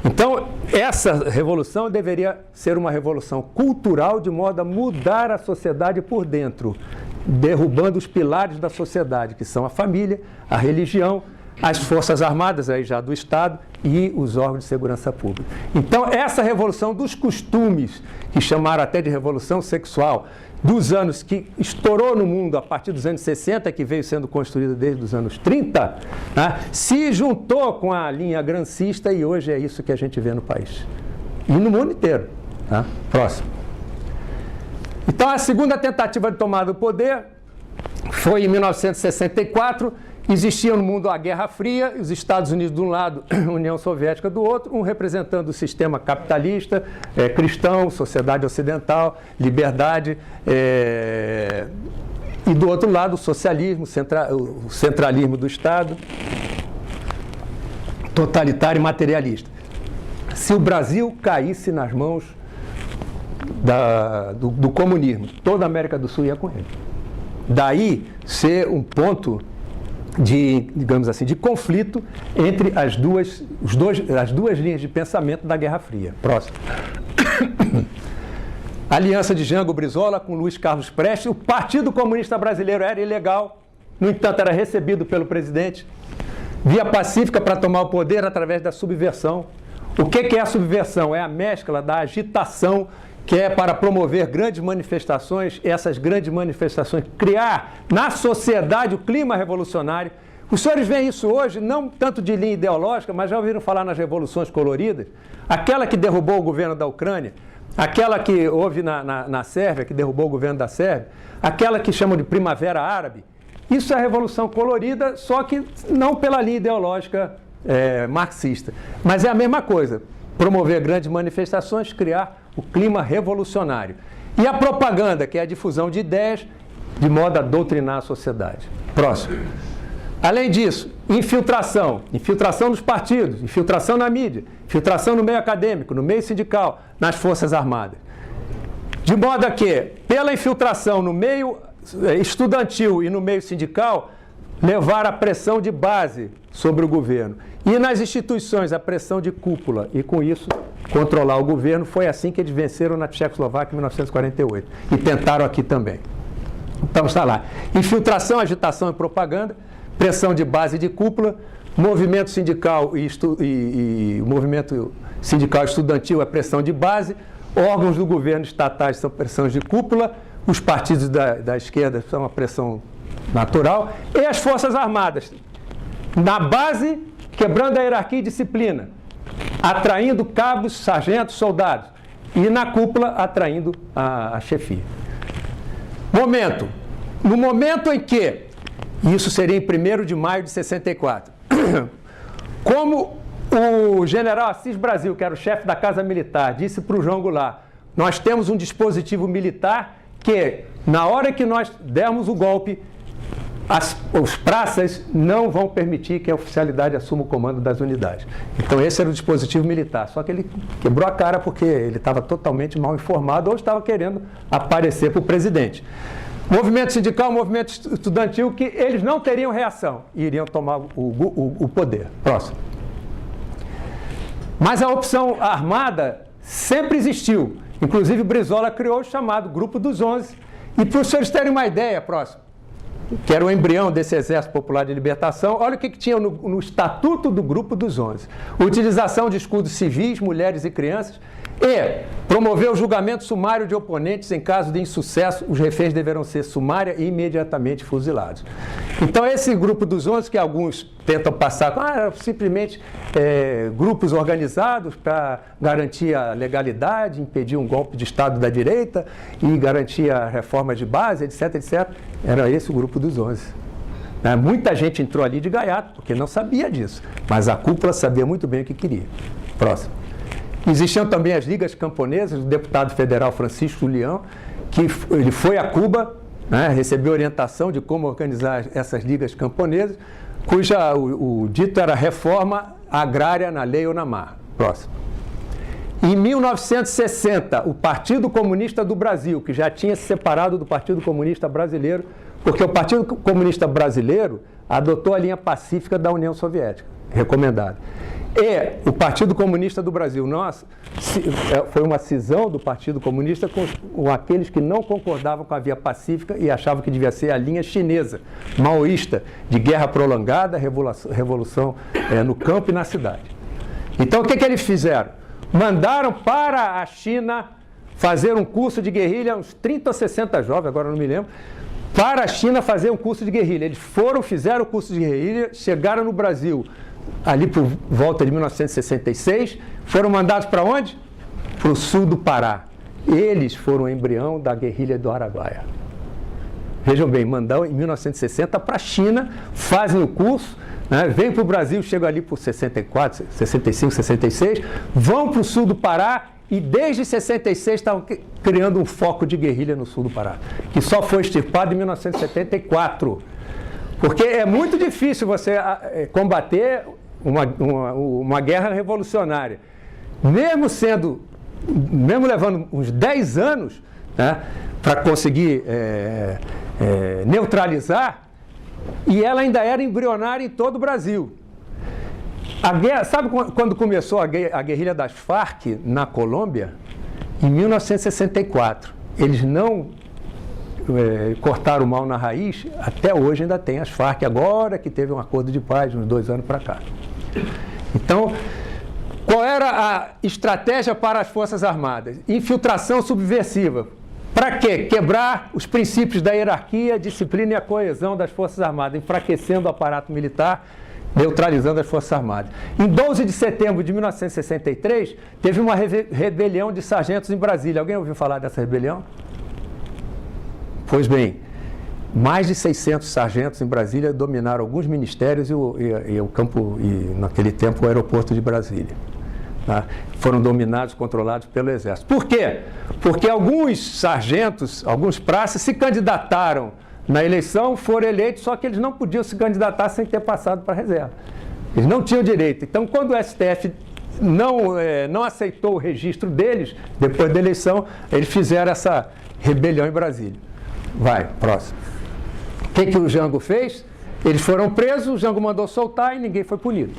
Então, essa revolução deveria ser uma revolução cultural, de modo a mudar a sociedade por dentro, derrubando os pilares da sociedade, que são a família, a religião, as forças armadas aí já do Estado e os órgãos de segurança pública. Então, essa revolução dos costumes, que chamaram até de revolução sexual, dos anos que estourou no mundo a partir dos anos 60, que veio sendo construída desde os anos 30, né, se juntou com a linha grancista e hoje é isso que a gente vê no país. E no mundo inteiro. Tá? Próximo. Então, a segunda tentativa de tomada do poder foi em 1964. Existia no mundo a Guerra Fria, os Estados Unidos de um lado, a União Soviética do outro, um representando o sistema capitalista, cristão, sociedade ocidental, liberdade, e do outro lado o socialismo, o centralismo do Estado, totalitário e materialista. Se o Brasil caísse nas mãos do comunismo, toda a América do Sul ia com ele. Daí ser um ponto digamos assim, de conflito entre as duas linhas de pensamento da Guerra Fria. Próximo. A aliança de Jango Brizola com Luiz Carlos Prestes. O Partido Comunista Brasileiro era ilegal, no entanto, era recebido pelo presidente. Via pacífica para tomar o poder através da subversão. O que é a subversão? É a mescla da agitação, que é para promover grandes manifestações, essas grandes manifestações, criar na sociedade o clima revolucionário. Os senhores veem isso hoje, não tanto de linha ideológica, mas já ouviram falar nas revoluções coloridas? Aquela que derrubou o governo da Ucrânia, aquela que houve na Sérvia, que derrubou o governo da Sérvia, aquela que chamam de Primavera Árabe. Isso é a revolução colorida, só que não pela linha ideológica marxista. Mas é a mesma coisa, promover grandes manifestações, criar o clima revolucionário. E a propaganda, que é a difusão de ideias, de modo a doutrinar a sociedade. Próximo. Além disso, infiltração nos partidos, infiltração na mídia, infiltração no meio acadêmico, no meio sindical, nas Forças Armadas. De modo a que, pela infiltração no meio estudantil e no meio sindical, levar a pressão de base sobre o governo. E nas instituições, a pressão de cúpula. E com isso, controlar o governo. Foi assim que eles venceram na Tchecoslováquia em 1948. E tentaram aqui também. Então está lá. Infiltração, agitação e propaganda, pressão de base e de cúpula, movimento sindical e movimento sindical estudantil é pressão de base, órgãos do governo estatais são pressões de cúpula, os partidos da esquerda são a pressão natural, e as Forças Armadas, na base, quebrando a hierarquia e disciplina, atraindo cabos, sargentos, soldados, e na cúpula, atraindo a chefia. No momento em que, isso seria em 1º de maio de 64, como o general Assis Brasil, que era o chefe da Casa Militar, disse para o João Goulart, nós temos um dispositivo militar que, na hora que nós dermos o golpe, os praças não vão permitir que a oficialidade assuma o comando das unidades. Então esse era o dispositivo militar, só que ele quebrou a cara porque ele estava totalmente mal informado ou estava querendo aparecer para o presidente. Movimento sindical, movimento estudantil, que eles não teriam reação e iriam tomar o poder. Próximo. Mas a opção armada sempre existiu. Inclusive, Brizola criou o chamado Grupo dos 11. E para os senhores terem uma ideia, próximo, que era o embrião desse Exército Popular de Libertação, olha o que tinha no Estatuto do Grupo dos 11. Utilização de escudos civis, mulheres e crianças, e promover o julgamento sumário de oponentes em caso de insucesso, os reféns deverão ser sumária e imediatamente fuzilados. Então, esse Grupo dos 11, que alguns tentam passar, simplesmente grupos organizados para garantir a legalidade, impedir um golpe de Estado da direita e garantir a reforma de base, etc, etc. Era esse o Grupo dos 11. Muita gente entrou ali de gaiato, porque não sabia disso, mas a cúpula sabia muito bem o que queria. Próximo. Existiam também as ligas camponesas, o deputado federal Francisco Leão, que ele foi a Cuba, recebeu orientação de como organizar essas ligas camponesas, cuja o dito era reforma agrária na lei ou na mar. Próximo. Em 1960, o Partido Comunista do Brasil, que já tinha se separado do Partido Comunista Brasileiro, porque o Partido Comunista Brasileiro adotou a linha pacífica da União Soviética, recomendada. E o Partido Comunista do Brasil, foi uma cisão do Partido Comunista com aqueles que não concordavam com a via pacífica e achavam que devia ser a linha chinesa, maoísta, de guerra prolongada, revolução no campo e na cidade. Então, o que eles fizeram? Mandaram para a China fazer um curso de guerrilha, uns 30 ou 60 jovens, agora não me lembro, para a China fazer um curso de guerrilha. Eles fizeram o curso de guerrilha, chegaram no Brasil, ali por volta de 1966, foram mandados para onde? Para o sul do Pará. Eles foram o embrião da guerrilha do Araguaia. Vejam bem, mandam em 1960 para a China, fazem o curso, vêm para o Brasil, chegam ali por 64, 65, 66, vão para o sul do Pará e desde 66 estavam criando um foco de guerrilha no sul do Pará, que só foi extirpado em 1974. Porque é muito difícil você combater uma guerra revolucionária. Mesmo levando uns 10 anos para conseguir neutralizar, e ela ainda era embrionária em todo o Brasil. Sabe quando começou a guerrilha das Farc na Colômbia? Em 1964. Eles não cortaram o mal na raiz, até hoje ainda tem as Farc, agora que teve um acordo de paz, uns 2 anos para cá. Então, qual era a estratégia para as Forças Armadas? Infiltração subversiva. Para quê? Quebrar os princípios da hierarquia, disciplina e a coesão das Forças Armadas, enfraquecendo o aparato militar, neutralizando as Forças Armadas. Em 12 de setembro de 1963, teve uma rebelião de sargentos em Brasília. Alguém ouviu falar dessa rebelião? Pois bem, mais de 600 sargentos em Brasília dominaram alguns ministérios e o campo, e naquele tempo o aeroporto de Brasília. Foram dominados, controlados pelo Exército. Por quê? Porque alguns sargentos, alguns praças se candidataram na eleição, foram eleitos, só que eles não podiam se candidatar sem ter passado para a reserva. Eles não tinham direito. Então, quando o STF não aceitou o registro deles, depois da eleição, eles fizeram essa rebelião em Brasília. Vai, próximo. O que o Jango fez? Eles foram presos, o Jango mandou soltar e ninguém foi punido.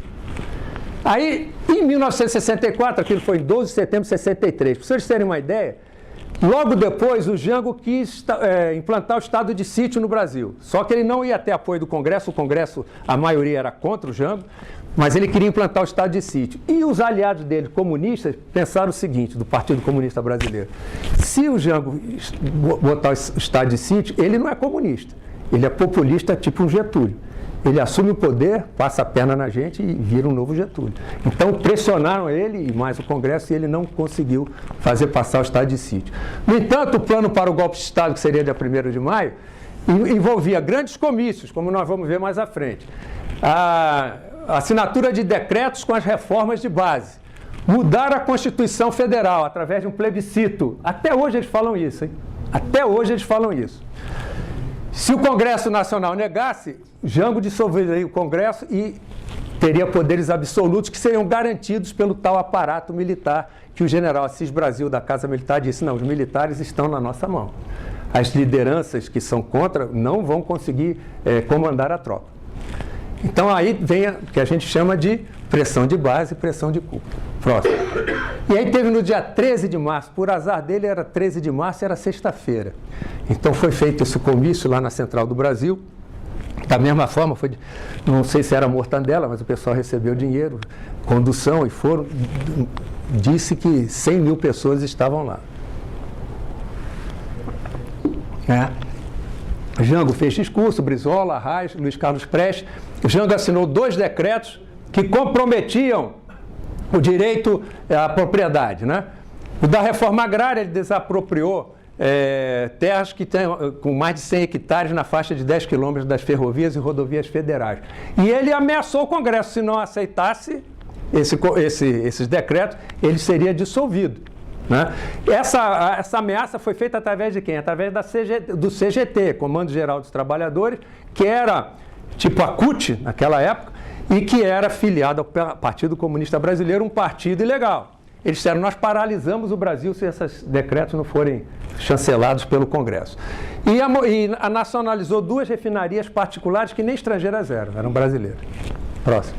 Aí, em 1964, aquilo foi em 12 de setembro de 63, para vocês terem uma ideia, logo depois o Jango quis implantar o estado de sítio no Brasil. Só que ele não ia ter apoio do Congresso, o Congresso, a maioria era contra o Jango, mas ele queria implantar o estado de sítio. E os aliados dele, comunistas, pensaram o seguinte, do Partido Comunista Brasileiro: se o Jango botar o estado de sítio, ele não é comunista, ele é populista tipo um Getúlio. Ele assume o poder, passa a perna na gente e vira um novo Getúlio. Então pressionaram ele e mais o Congresso e ele não conseguiu fazer passar o estado de sítio. No entanto, o plano para o golpe de Estado, que seria dia 1º de maio, envolvia grandes comícios, como nós vamos ver mais à frente. A assinatura de decretos com as reformas de base. Mudar a Constituição Federal através de um plebiscito. Até hoje eles falam isso, hein? Até hoje eles falam isso. Se o Congresso Nacional negasse, Jango dissolveria o Congresso e teria poderes absolutos que seriam garantidos pelo tal aparato militar que o general Assis Brasil da Casa Militar disse, não, os militares estão na nossa mão. As lideranças que são contra não vão conseguir comandar a tropa. Então aí vem o que a gente chama de pressão de base e pressão de cúpula. Próximo. E aí teve no dia 13 de março, por azar dele era 13 de março, era sexta-feira. Então foi feito esse comício lá na Central do Brasil. Da mesma forma, não sei se era mortandela, mas o pessoal recebeu dinheiro, condução e foram. Disse que 100 mil pessoas estavam lá. Jango fez discurso, Brizola, Arraes, Luiz Carlos Prestes. Jango assinou 2 decretos que comprometiam o direito à propriedade, né? O da reforma agrária, ele desapropriou terras que tem, com mais de 100 hectares na faixa de 10 quilômetros das ferrovias e rodovias federais. E ele ameaçou o Congresso, se não aceitasse esses decretos, ele seria dissolvido, né? Essa ameaça foi feita através de quem? Através do CGT, Comando Geral dos Trabalhadores, que era tipo a CUT naquela época, e que era filiado ao Partido Comunista Brasileiro, um partido ilegal. Eles disseram, nós paralisamos o Brasil se esses decretos não forem chancelados pelo Congresso. E nacionalizou 2 refinarias particulares que nem estrangeiras eram brasileiras. Próximo.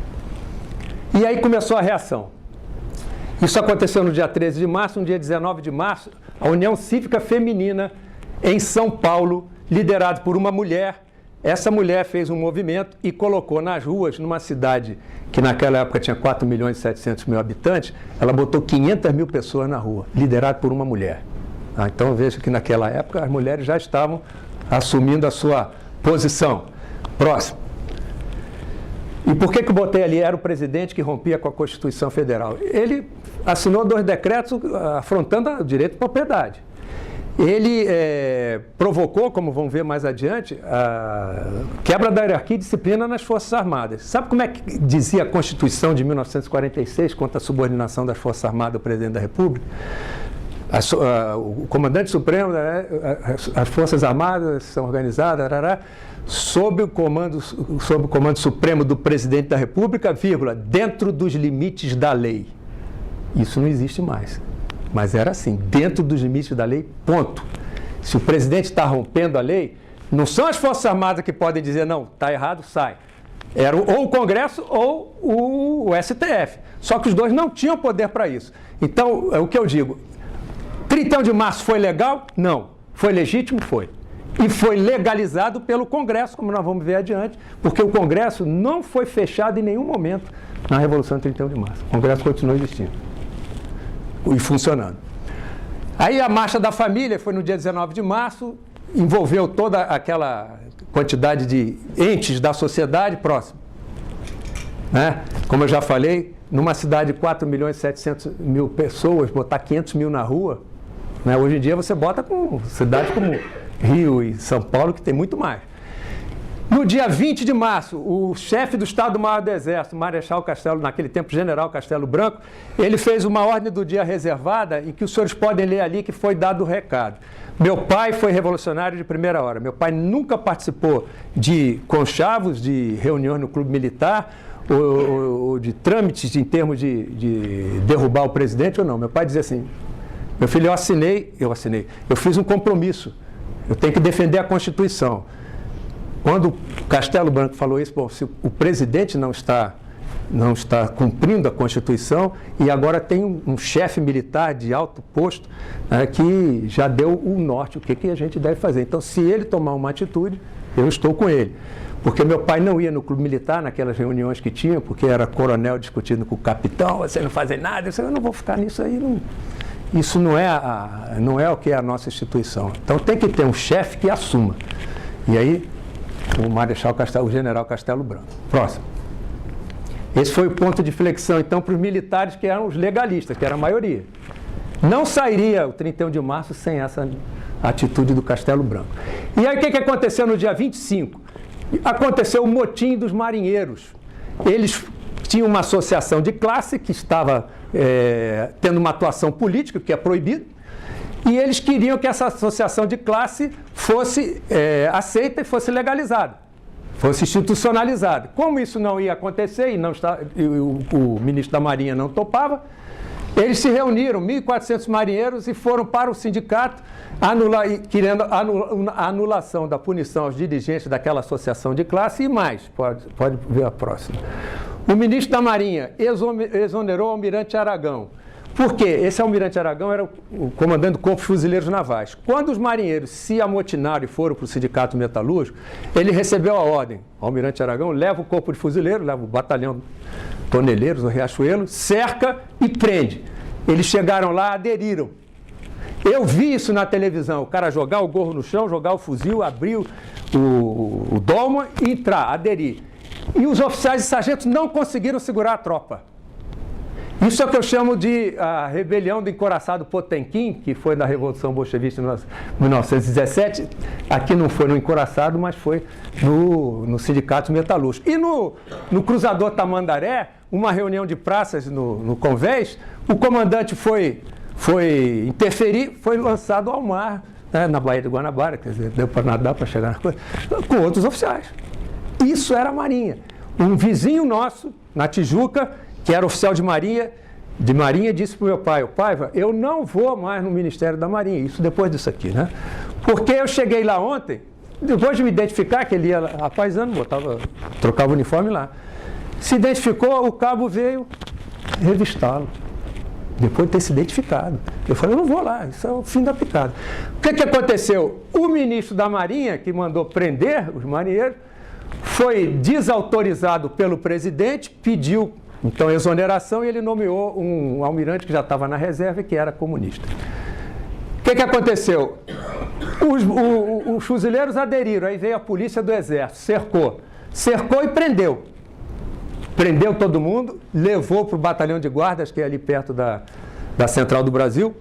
E aí começou a reação. Isso aconteceu no dia 13 de março, no dia 19 de março, a União Cívica Feminina em São Paulo, liderada por uma mulher. Essa mulher fez um movimento e colocou nas ruas, numa cidade que naquela época tinha 4 milhões e 700 mil habitantes, ela botou 500 mil pessoas na rua, liderada por uma mulher. Então veja que naquela época as mulheres já estavam assumindo a sua posição. Próximo. E por que eu botei ali? Era o presidente que rompia com a Constituição Federal. Ele assinou 2 decretos afrontando o direito de propriedade. Ele provocou, como vão ver mais adiante, a quebra da hierarquia e disciplina nas Forças Armadas. Sabe como é que dizia a Constituição de 1946 quanto à subordinação das Forças Armadas ao Presidente da República? O Comandante Supremo, as Forças Armadas são organizadas, sob o comando supremo do Presidente da República, vírgula, dentro dos limites da lei. Isso não existe mais. Mas era assim, dentro dos limites da lei, ponto. Se o presidente está rompendo a lei, não são as Forças Armadas que podem dizer, não, está errado, sai. Era ou o Congresso ou o STF. Só que os dois não tinham poder para isso. Então, é o que eu digo, 31 de março foi legal? Não. Foi legítimo? Foi. E foi legalizado pelo Congresso, como nós vamos ver adiante, porque o Congresso não foi fechado em nenhum momento na Revolução de 31 de março. O Congresso continuou existindo e funcionando. Aí a Marcha da Família foi no dia 19 de março, envolveu toda aquela quantidade de entes da sociedade próxima. Né? Como eu já falei, numa cidade de 4 milhões e 700 mil pessoas, botar 500 mil na rua, né? Hoje em dia você bota com cidades como Rio e São Paulo, que tem muito mais. No dia 20 de março, o chefe do Estado-Maior do Exército, Marechal Castelo, naquele tempo General Castelo Branco, ele fez uma ordem do dia reservada em que os senhores podem ler ali que foi dado o recado. Meu pai foi revolucionário de primeira hora. Meu pai nunca participou de conchavos, de reuniões no clube militar, ou de trâmites em termos de derrubar o presidente ou não. Meu pai dizia assim, meu filho, eu fiz um compromisso, eu tenho que defender a Constituição. Quando o Castelo Branco falou isso, bom, se o presidente não está cumprindo a Constituição e agora tem um chefe militar de alto posto que já deu o norte, o que a gente deve fazer. Então, se ele tomar uma atitude, eu estou com ele. Porque meu pai não ia no clube militar, naquelas reuniões que tinha, porque era coronel discutindo com o capitão, você não faz nada, eu não vou ficar nisso aí, não. Isso não é o que é a nossa instituição. Então, tem que ter um chefe que assuma. E aí, o general Castelo Branco. Próximo. Esse foi o ponto de flexão, então, para os militares que eram os legalistas, que era a maioria. Não sairia o 31 de março sem essa atitude do Castelo Branco. E aí, o que aconteceu no dia 25? Aconteceu o motim dos marinheiros. Eles tinham uma associação de classe que estava tendo uma atuação política, que é proibido, E eles queriam que essa associação de classe fosse aceita e fosse legalizada, fosse institucionalizada. Como isso não ia acontecer e o ministro da Marinha não topava, eles se reuniram, 1.400 marinheiros, e foram para o sindicato querendo a anulação da punição aos dirigentes daquela associação de classe e mais. Pode ver a próxima. O ministro da Marinha exonerou o almirante Aragão. Por quê? Esse almirante Aragão era o comandante do Corpo de Fuzileiros Navais. Quando os marinheiros se amotinaram e foram para o sindicato metalúrgico, ele recebeu a ordem. O almirante Aragão leva o Corpo de Fuzileiros, leva o batalhão Toneleiros, o Riachuelo, cerca e prende. Eles chegaram lá, aderiram. Eu vi isso na televisão, o cara jogar o gorro no chão, jogar o fuzil, abrir o dolma e entrar, aderir. E os oficiais e sargentos não conseguiram segurar a tropa. Isso é o que eu chamo de a rebelião do encouraçado Potemkin, que foi na Revolução Bolchevista de 1917. Aqui não foi no encouraçado, mas foi no Sindicato Metalúrgico. E no Cruzador Tamandaré, uma reunião de praças no Convés, o comandante foi interferir, foi lançado ao mar, né, na Baía de Guanabara, quer dizer, deu para nadar para chegar na coisa, com outros oficiais. Isso era a Marinha. Um vizinho nosso, na Tijuca, que era oficial de Marinha, disse para o meu pai, Paiva, eu não vou mais no Ministério da Marinha, isso depois disso aqui, né? Porque eu cheguei lá ontem, depois de me identificar, que ele ia a paisano, trocava o uniforme lá. Se identificou, o cabo veio revistá-lo, depois de ter se identificado. Eu falei, eu não vou lá, isso é o fim da picada. O que aconteceu? O ministro da Marinha, que mandou prender os marinheiros, foi desautorizado pelo presidente, pediu então exoneração, e ele nomeou um almirante que já estava na reserva e que era comunista. O que aconteceu? Os fuzileiros aderiram, aí veio a polícia do Exército, cercou e prendeu. Prendeu todo mundo, levou para o batalhão de guardas, que é ali perto da Central do Brasil.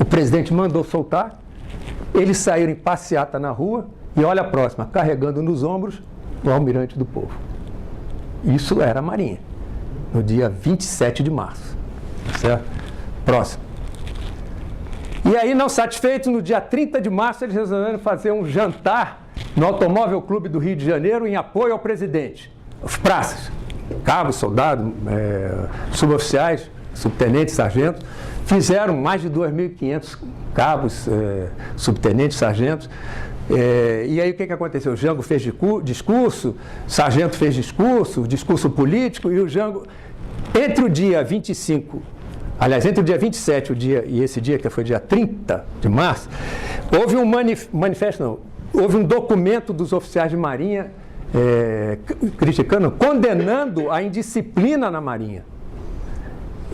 O presidente mandou soltar, eles saíram em passeata na rua e olha a próxima, carregando nos ombros o almirante do povo. Isso era a Marinha, no dia 27 de março. Certo? Próximo. E aí, não satisfeitos, no dia 30 de março, eles resolveram fazer um jantar no Automóvel Clube do Rio de Janeiro em apoio ao presidente. As praças, cabos, soldados, suboficiais, subtenentes, sargentos, fizeram mais de 2.500 cabos, subtenentes, sargentos. E aí o que aconteceu? O Jango fez discurso, o sargento fez discurso político, e o Jango, entre o dia 25, aliás, entre o dia 27 e esse dia, que foi dia 30 de março, houve um houve um documento dos oficiais de Marinha criticando, condenando a indisciplina na Marinha.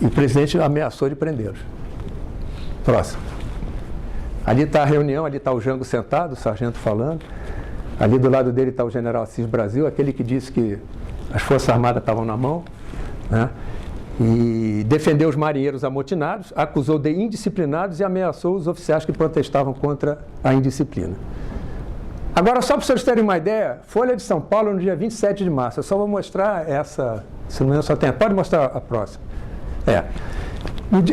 E o presidente ameaçou de prendê-los. Próximo. Ali está a reunião, ali está o Jango sentado, o sargento falando. Ali do lado dele está o general Assis Brasil, aquele que disse que as Forças Armadas estavam na mão, né? E defendeu os marinheiros amotinados, acusou de indisciplinados e ameaçou os oficiais que protestavam contra a indisciplina. Agora, só para vocês terem uma ideia, Folha de São Paulo, no dia 27 de março. Eu só vou mostrar essa, se não me engano, só tem. Pode mostrar a próxima.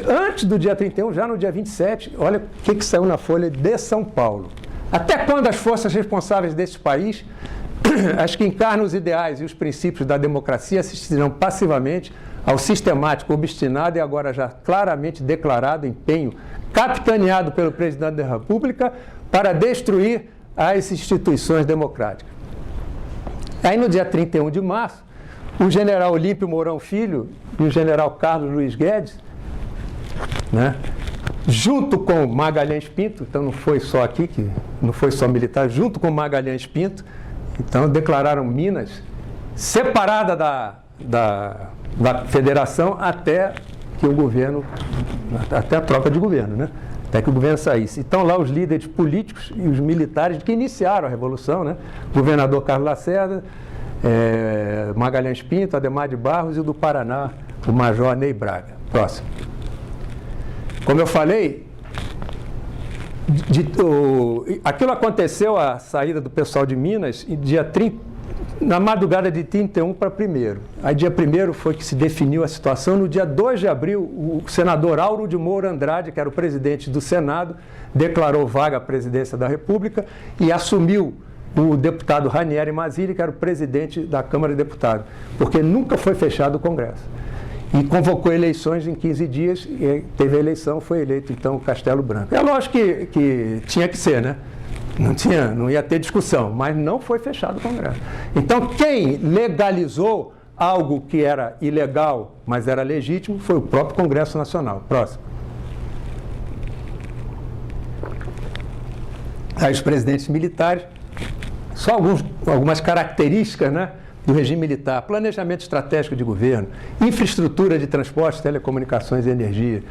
Antes do dia 31, já no dia 27, olha o que saiu na Folha de São Paulo. Até quando as forças responsáveis desse país, as que encarnam os ideais e os princípios da democracia, assistirão passivamente ao sistemático, obstinado e agora já claramente declarado empenho, capitaneado pelo presidente da República, para destruir as instituições democráticas. Aí, no dia 31 de março, o general Olímpio Mourão Filho e o general Carlos Luiz Guedes, né, junto com Magalhães Pinto, então não foi só aqui, não foi só militar, junto com Magalhães Pinto, então declararam Minas separada da federação até que o governo, até a troca de governo, né? Até que o governo saísse. Então lá os líderes políticos e os militares que iniciaram a Revolução, né? O governador Carlos Lacerda, Magalhães Pinto, Adhemar de Barros, e o do Paraná, o major Ney Braga. Próximo. Como eu falei, aquilo aconteceu, a saída do pessoal de Minas, dia na madrugada de 31 para 1º. Aí dia 1º foi que se definiu a situação. No dia 2 de abril, o senador Auro de Moura Andrade, que era o presidente do Senado, declarou vaga a presidência da República e assumiu o deputado Ranieri Mazzilli, que era o presidente da Câmara de Deputados, porque nunca foi fechado o Congresso. E convocou eleições em 15 dias, e teve a eleição, foi eleito então o Castelo Branco. É lógico que tinha que ser, né? Não ia ter discussão, mas não foi fechado o Congresso. Então, quem legalizou algo que era ilegal, mas era legítimo, foi o próprio Congresso Nacional. Próximo. Aí os presidentes militares, só algumas características, né, do regime militar: planejamento estratégico de governo, infraestrutura de transporte, telecomunicações e energia,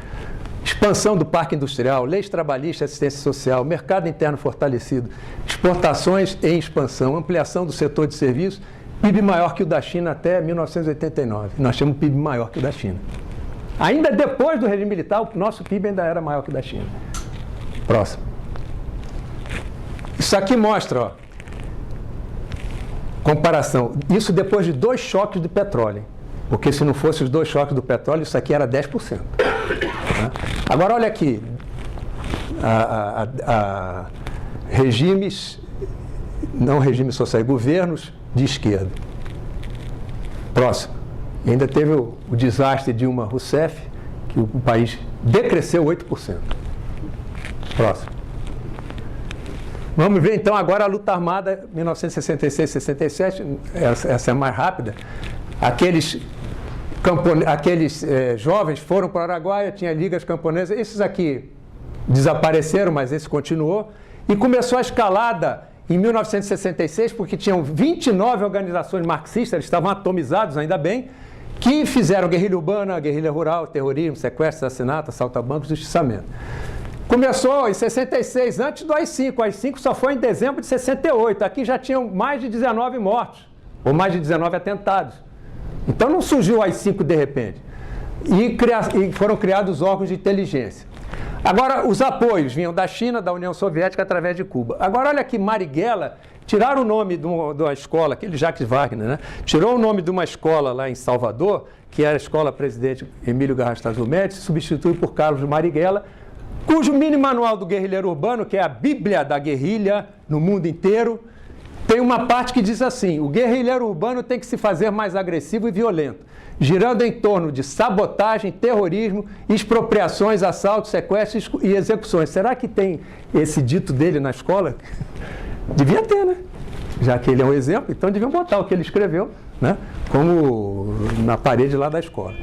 expansão do parque industrial, leis trabalhistas, assistência social, mercado interno fortalecido, exportações em expansão, ampliação do setor de serviços, PIB maior que o da China até 1989. Nós tínhamos PIB maior que o da China. Ainda depois do regime militar, o nosso PIB ainda era maior que o da China. Próximo. Isso aqui mostra, ó, comparação. Isso depois de 2 choques de petróleo. Porque se não fosse os 2 choques do petróleo, isso aqui era 10%. Agora, olha aqui, regimes, não regimes sociais, governos de esquerda. Próximo. E ainda teve o desastre de Dilma Rousseff, que o país decresceu 8%. Próximo. Vamos ver então agora a luta armada 1966-67, essa é mais rápida. Aqueles jovens foram para o Araguaia, tinha ligas camponesas, esses aqui desapareceram, mas esse continuou. E começou a escalada em 1966, porque tinham 29 organizações marxistas, eles estavam atomizados, ainda bem, que fizeram guerrilha urbana, guerrilha rural, terrorismo, sequestro, assassinato, assalto a bancos, justiçamento. Começou em 66, antes do AI-5. O AI-5 só foi em dezembro de 68. Aqui já tinham mais de 19 mortos, ou mais de 19 atentados. Então não surgiu o AI-5 de repente. E foram criados órgãos de inteligência. Agora, os apoios vinham da China, da União Soviética, através de Cuba. Agora, olha aqui, Marighella, tiraram o nome de uma escola, aquele Jacques Wagner, né? Tirou o nome de uma escola lá em Salvador, que era a Escola Presidente Emílio Garrastazu Médici, substitui por Carlos Marighella, cujo mini manual do guerrilheiro urbano, que é a Bíblia da guerrilha no mundo inteiro, tem uma parte que diz assim: o guerrilheiro urbano tem que se fazer mais agressivo e violento, girando em torno de sabotagem, terrorismo, expropriações, assaltos, sequestros e execuções. Será que tem esse dito dele na escola? Devia ter, né? Já que ele é um exemplo, então deviam botar o que ele escreveu, né, como na parede lá da escola.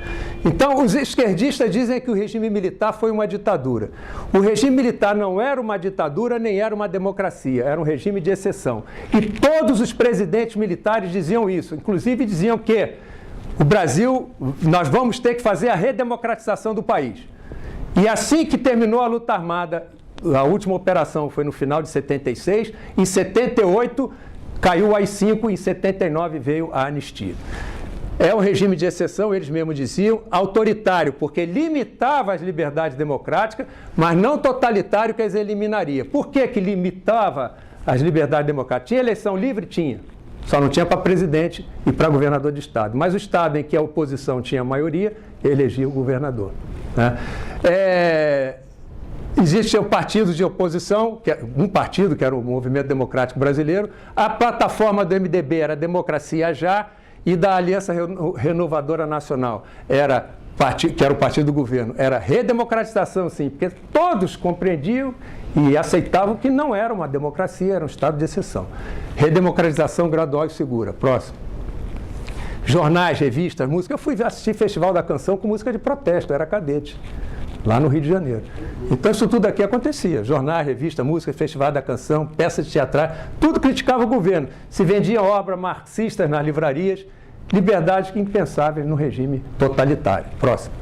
Então, os esquerdistas dizem que o regime militar foi uma ditadura. O regime militar não era uma ditadura, nem era uma democracia, era um regime de exceção. E todos os presidentes militares diziam isso, inclusive diziam que o Brasil, nós vamos ter que fazer a redemocratização do país. E assim que terminou a luta armada, a última operação foi no final de 76, em 78 caiu o AI-5, em 79 veio a anistia. É um regime de exceção, eles mesmos diziam, autoritário, porque limitava as liberdades democráticas, mas não totalitário, que as eliminaria. Por que que limitava as liberdades democráticas? Tinha eleição livre? Tinha. Só não tinha para presidente e para governador de estado. Mas o estado em que a oposição tinha maioria, elegia o governador, né? Existiam partidos de oposição, um partido que era o Movimento Democrático Brasileiro, a plataforma do MDB era Democracia Já, e da Aliança Renovadora Nacional, que era o partido do governo, era redemocratização, sim, porque todos compreendiam e aceitavam que não era uma democracia, era um estado de exceção. Redemocratização gradual e segura. Próximo. Jornais, revistas, música. Eu fui assistir Festival da Canção com música de protesto, era cadete, lá no Rio de Janeiro. Então isso tudo aqui acontecia. Jornais, revista, música, Festival da Canção, peças de teatro, tudo criticava o governo. Se vendiam obras marxistas nas livrarias, liberdades impensáveis no regime totalitário. Próximo.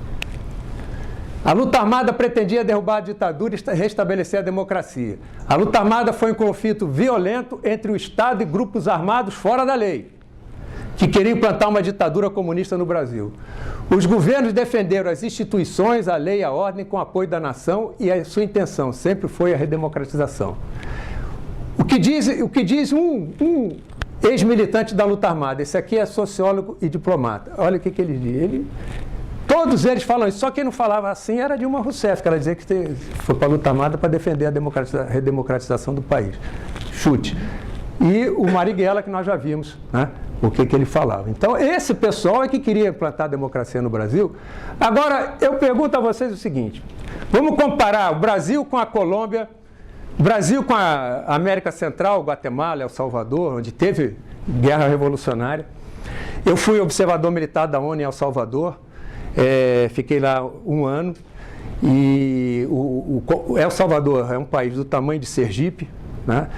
A luta armada pretendia derrubar a ditadura e restabelecer a democracia. A luta armada foi um conflito violento entre o Estado e grupos armados fora da lei, que queriam implantar uma ditadura comunista no Brasil. Os governos defenderam as instituições, a lei e a ordem com apoio da nação, e a sua intenção sempre foi a redemocratização. O que diz ex-militante da luta armada. Esse aqui é sociólogo e diplomata. Olha o que ele diz. Todos eles falam isso, só quem não falava assim era Dilma Rousseff, que ela dizia que foi para a luta armada para defender a redemocratização do país. Chute. E o Marighella, que nós já vimos, né, o que ele falava. Então, esse pessoal é que queria implantar a democracia no Brasil. Agora, eu pergunto a vocês o seguinte, vamos comparar o Brasil com a Colômbia, o Brasil com a América Central, Guatemala, El Salvador, onde teve guerra revolucionária. Eu fui observador militar da ONU em El Salvador, fiquei lá 1 ano, e o El Salvador é um país do tamanho de Sergipe, né?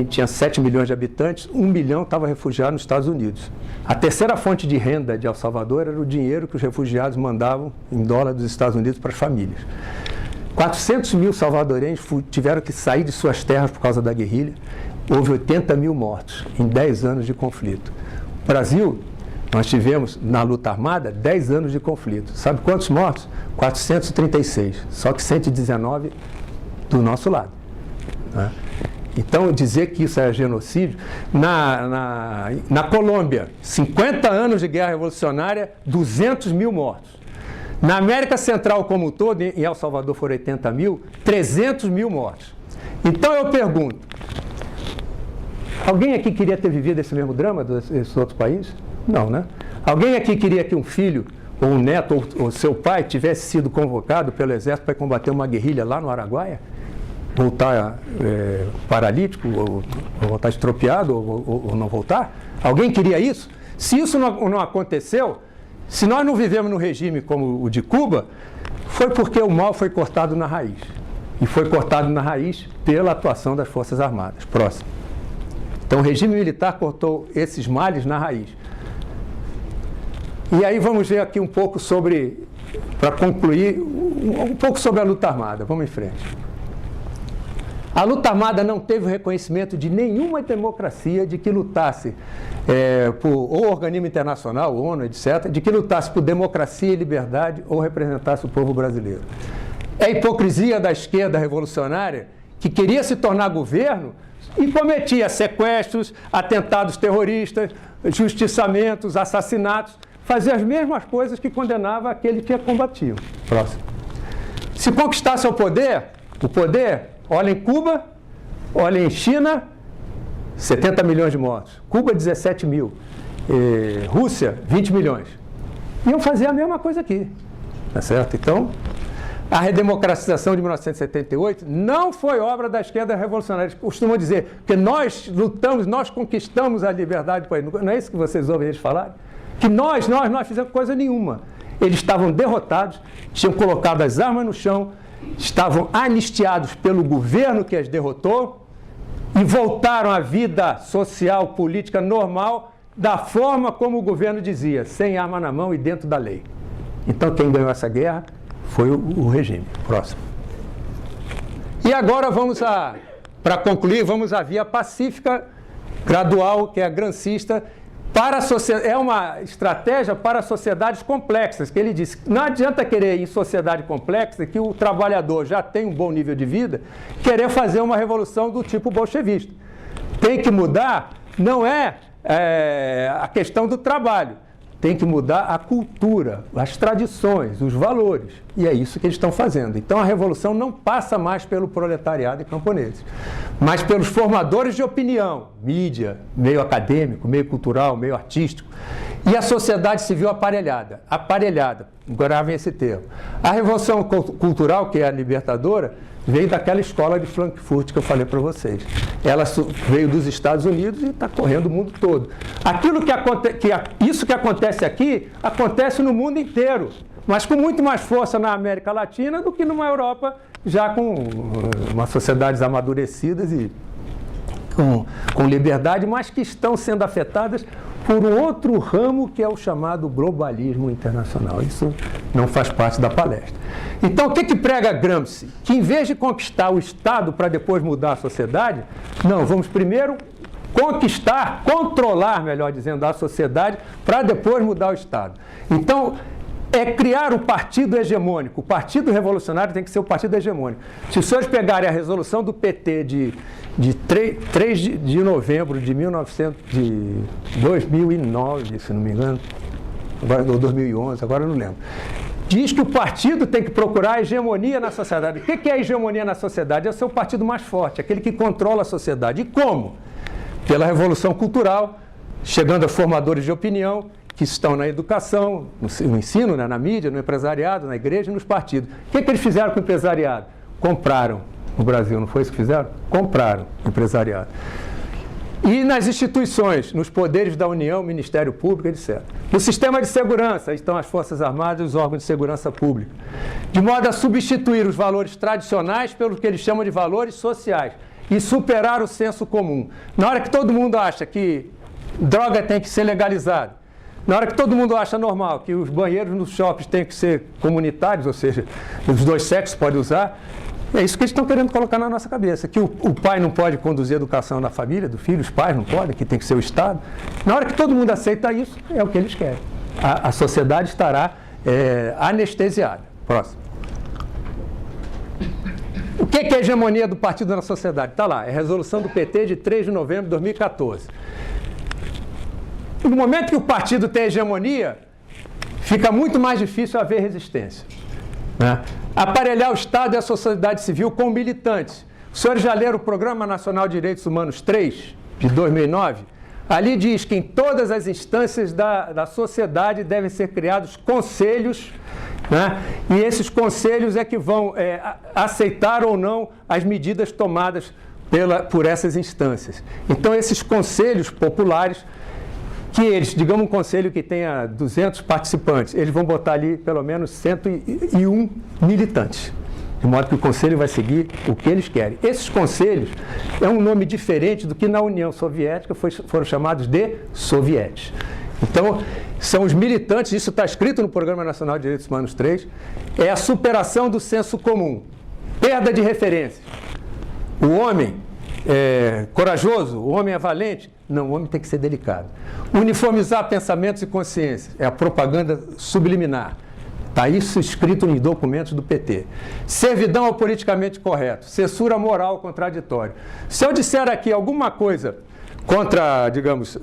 Tinha 7 milhões de habitantes, 1 milhão estava refugiado nos Estados Unidos. A terceira fonte de renda de El Salvador era o dinheiro que os refugiados mandavam em dólar dos Estados Unidos para as famílias. 400 mil salvadorenhos tiveram que sair de suas terras por causa da guerrilha. Houve 80 mil mortos em 10 anos de conflito. O Brasil, nós tivemos na luta armada 10 anos de conflito. Sabe quantos mortos? 436, só que 119 do nosso lado, né? Então, dizer que isso é genocídio... Na Colômbia, 50 anos de guerra revolucionária, 200 mil mortos. Na América Central como um todo, em El Salvador foram 80 mil, 300 mil mortos. Então, eu pergunto, alguém aqui queria ter vivido esse mesmo drama desses outros países? Não, né? Alguém aqui queria que um filho, ou um neto, ou seu pai tivesse sido convocado pelo exército para combater uma guerrilha lá no Araguaia? Voltar paralítico, ou voltar estropiado, ou não voltar? Alguém queria isso? Se isso não aconteceu, se nós não vivemos num regime como o de Cuba, foi porque o mal foi cortado na raiz. E foi cortado na raiz pela atuação das Forças Armadas. Próximo. Então, o regime militar cortou esses males na raiz. E aí vamos ver aqui um pouco sobre, para concluir, um pouco sobre a luta armada. Vamos em frente. A luta armada não teve o reconhecimento de nenhuma democracia de que lutasse por ou organismo internacional, ONU, etc., de que lutasse por democracia e liberdade ou representasse o povo brasileiro. É a hipocrisia da esquerda revolucionária que queria se tornar governo e cometia sequestros, atentados terroristas, justiçamentos, assassinatos, fazia as mesmas coisas que condenava aquele que a combatia. Próximo. Se conquistasse o poder, olha em Cuba, olha em China, 70 milhões de mortos. Cuba, 17 mil. Rússia, 20 milhões. Iam fazer a mesma coisa aqui. Tá certo? Então, a redemocratização de 1978 não foi obra da esquerda revolucionária. Eles costumam dizer que nós lutamos, nós conquistamos a liberdade do país. Não é isso que vocês ouvem eles falarem? Que nós fizemos coisa nenhuma. Eles estavam derrotados, tinham colocado as armas no chão, estavam anistiados pelo governo que as derrotou e voltaram à vida social, política normal, da forma como o governo dizia, sem arma na mão e dentro da lei. Então, quem ganhou essa guerra foi o regime. Próximo. E agora para concluir, vamos à via pacífica, gradual, que é a grancista, é uma estratégia para sociedades complexas, que ele disse, não adianta querer em sociedade complexa, que o trabalhador já tem um bom nível de vida, querer fazer uma revolução do tipo bolchevista. Tem que mudar, não é a questão do trabalho, tem que mudar a cultura, as tradições, os valores, e é isso que eles estão fazendo. Então a revolução não passa mais pelo proletariado e camponeses, mas pelos formadores de opinião, mídia, meio acadêmico, meio cultural, meio artístico, e a sociedade civil aparelhada, gravem esse termo. A revolução cultural, que é a libertadora, veio daquela escola de Frankfurt que eu falei para vocês. Ela veio dos Estados Unidos e está correndo o mundo todo. Isso que acontece aqui, acontece no mundo inteiro, mas com muito mais força na América Latina do que numa Europa já com umas sociedades amadurecidas e com liberdade, mas que estão sendo afetadas por um outro ramo que é o chamado globalismo internacional. Isso não faz parte da palestra. Então, o que prega Gramsci? Que em vez de conquistar o Estado para depois mudar a sociedade, não, vamos primeiro controlar, melhor dizendo, a sociedade para depois mudar o Estado. Então, é criar o partido hegemônico. O Partido Revolucionário tem que ser o partido hegemônico. Se os senhores pegarem a resolução do PT de 3 de novembro de 2009, se não me engano, ou 2011, agora eu não lembro, diz que o partido tem que procurar a hegemonia na sociedade. O que é a hegemonia na sociedade? É ser o partido mais forte, aquele que controla a sociedade. E como? Pela revolução cultural, chegando a formadores de opinião, que estão na educação, no ensino, né, na mídia, no empresariado, na igreja e nos partidos. O que eles fizeram com o empresariado? Compraram no Brasil, não foi isso que fizeram? Compraram o empresariado. E nas instituições, nos poderes da União, Ministério Público, etc. No sistema de segurança, aí estão as Forças Armadas e os órgãos de segurança pública. De modo a substituir os valores tradicionais pelo que eles chamam de valores sociais e superar o senso comum. Na hora que todo mundo acha que droga tem que ser legalizada, na hora que todo mundo acha normal que os banheiros nos shoppings têm que ser comunitários, ou seja, os dois sexos podem usar, é isso que eles estão querendo colocar na nossa cabeça, que o pai não pode conduzir a educação da família, do filho, os pais não podem, que tem que ser o Estado. Na hora que todo mundo aceita isso, é o que eles querem. A sociedade estará anestesiada. Próximo. O que é a hegemonia do partido na sociedade? Está lá, é a resolução do PT de 3 de novembro de 2014. No momento que o partido tem hegemonia, fica muito mais difícil haver resistência, né? Aparelhar o Estado e a sociedade civil com militantes. Os senhores já leram o Programa Nacional de Direitos Humanos 3, de 2009? Ali diz que em todas as instâncias da sociedade devem ser criados conselhos, né? E esses conselhos é que vão aceitar ou não as medidas tomadas por essas instâncias. Então, esses conselhos populares, que eles, digamos um conselho que tenha 200 participantes, eles vão botar ali pelo menos 101 militantes, de modo que o conselho vai seguir o que eles querem. Esses conselhos é um nome diferente do que na União Soviética foram chamados de sovietes. Então, são os militantes, isso está escrito no Programa Nacional de Direitos Humanos 3, é a superação do senso comum, perda de referências. O homem é corajoso, o homem é valente. Não, o homem tem que ser delicado. Uniformizar pensamentos e consciências é a propaganda subliminar. Está isso escrito em documentos do PT. Servidão ao politicamente correto. Censura moral contraditória. Se eu disser aqui alguma coisa contra, digamos,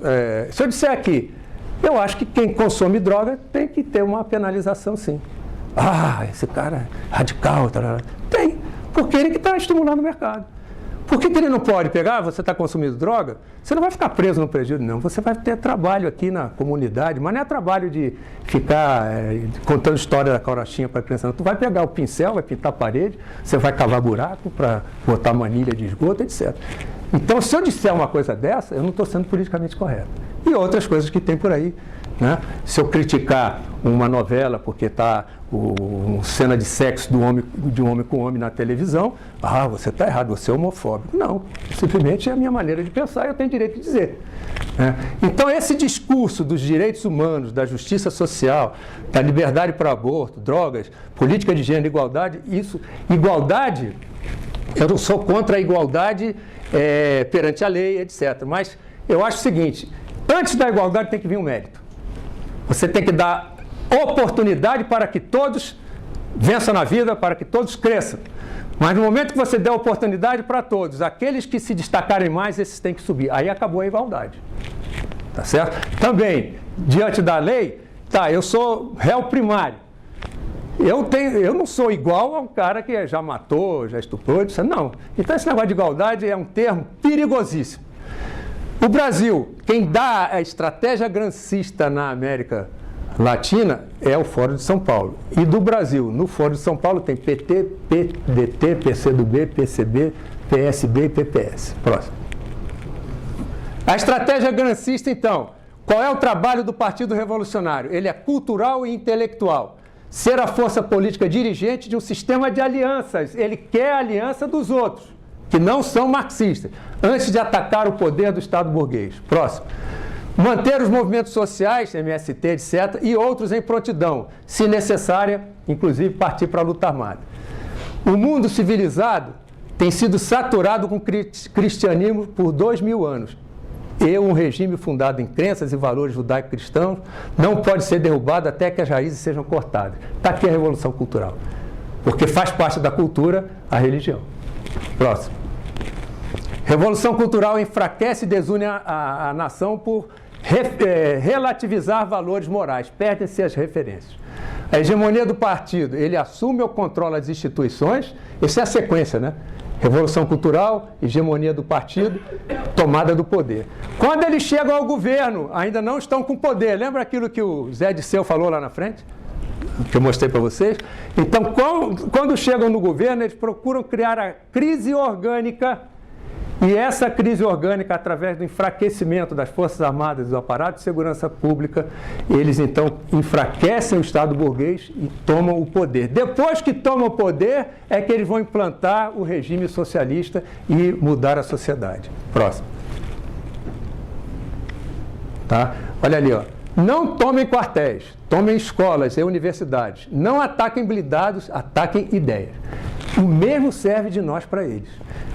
se eu disser aqui, eu acho que quem consome droga tem que ter uma penalização, sim. Ah, esse cara é radical. Tem, porque ele que está estimulando o mercado. Por que ele não pode pegar? Você está consumindo droga? Você não vai ficar preso no presídio, não. Você vai ter trabalho aqui na comunidade, mas não é trabalho de ficar contando história da carochinha para a criança, não. Tu vai pegar o pincel, vai pintar a parede, você vai cavar buraco para botar manilha de esgoto, etc. Então, se eu disser uma coisa dessa, eu não estou sendo politicamente correto. E outras coisas que tem por aí, né? Se eu criticar uma novela porque está cena de sexo de um homem com homem na televisão, você está errado, você é homofóbico. Não, simplesmente é a minha maneira de pensar e eu tenho direito de dizer. Né? Então, esse discurso dos direitos humanos, da justiça social, da liberdade para aborto, drogas, política de gênero, igualdade, igualdade, eu não sou contra a igualdade perante a lei, etc. Mas eu acho o seguinte, antes da igualdade tem que vir um mérito. Você tem que dar oportunidade para que todos vençam na vida, para que todos cresçam. Mas no momento que você der oportunidade para todos, aqueles que se destacarem mais, esses têm que subir. Aí acabou a igualdade. Tá certo? Também, diante da lei, eu sou réu primário. Eu não sou igual a um cara que já matou, já estuprou, etc. Não. Então esse negócio de igualdade é um termo perigosíssimo. O Brasil, quem dá a estratégia grancista na América Latina é o Fórum de São Paulo. E do Brasil, no Fórum de São Paulo tem PT, PDT, PCdoB, PCB, PSB e PPS. Próximo. A estratégia grancista, então, qual é o trabalho do Partido Revolucionário? Ele é cultural e intelectual. Ser a força política dirigente de um sistema de alianças. Ele quer a aliança dos outros, que não são marxistas, antes de atacar o poder do Estado burguês. Próximo. Manter os movimentos sociais, MST, etc., e outros em prontidão, se necessária, inclusive partir para a luta armada. O mundo civilizado tem sido saturado com cristianismo por 2000 anos. e um regime fundado em crenças e valores judaico-cristãos não pode ser derrubado até que as raízes sejam cortadas. Está aqui a Revolução Cultural, porque faz parte da cultura a religião. Próximo. Revolução Cultural enfraquece e desune a nação por relativizar valores morais, perdem-se as referências. A hegemonia do partido, ele assume ou controla as instituições, essa é a sequência, né? Revolução Cultural, hegemonia do partido, tomada do poder. Quando eles chegam ao governo, ainda não estão com poder. Lembra aquilo que o Zé Disseu falou lá na frente? Que eu mostrei para vocês? Então, quando chegam no governo, eles procuram criar a crise orgânica. E essa crise orgânica, através do enfraquecimento das Forças Armadas e do aparato de segurança pública, eles então enfraquecem o Estado burguês e tomam o poder. Depois que tomam o poder, é que eles vão implantar o regime socialista e mudar a sociedade. Próximo. Tá? Olha ali, ó. Não tomem quartéis, tomem escolas e universidades. Não ataquem blindados, ataquem ideias. O mesmo serve de nós para eles.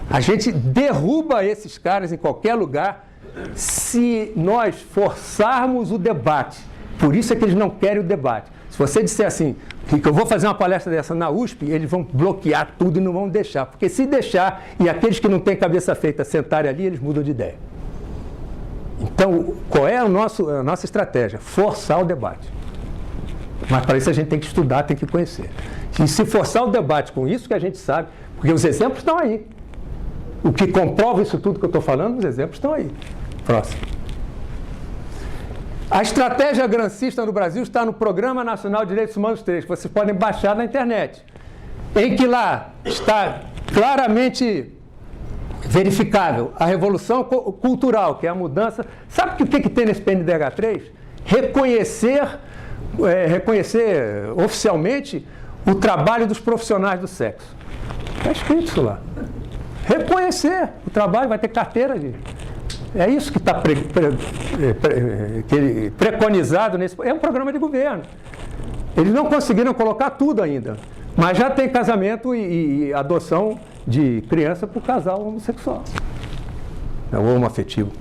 A gente derruba esses caras em qualquer lugar se nós forçarmos o debate. Por isso é que eles não querem o debate. Se você disser assim, que eu vou fazer uma palestra dessa na USP, eles vão bloquear tudo e não vão deixar. Porque se deixar, e aqueles que não têm cabeça feita sentarem ali, eles mudam de ideia. Então, qual é a nossa estratégia? Forçar o debate. Mas para isso a gente tem que estudar, tem que conhecer. E se forçar o debate com isso que a gente sabe, porque os exemplos estão aí. O que comprova isso tudo que eu estou falando, os exemplos estão aí. Próximo. A estratégia grancista no Brasil está no Programa Nacional de Direitos Humanos 3, que vocês podem baixar na internet, em que lá está claramente verificável a revolução cultural, que é a mudança. Sabe o que tem nesse PNDH 3? Reconhecer oficialmente o trabalho dos profissionais do sexo. Está escrito isso lá. Reconhecer o trabalho, vai ter carteira de... É isso que está preconizado nesse... É um programa de governo. Eles não conseguiram colocar tudo ainda, mas já tem casamento e adoção de criança para o casal homossexual, ou homoafetivo.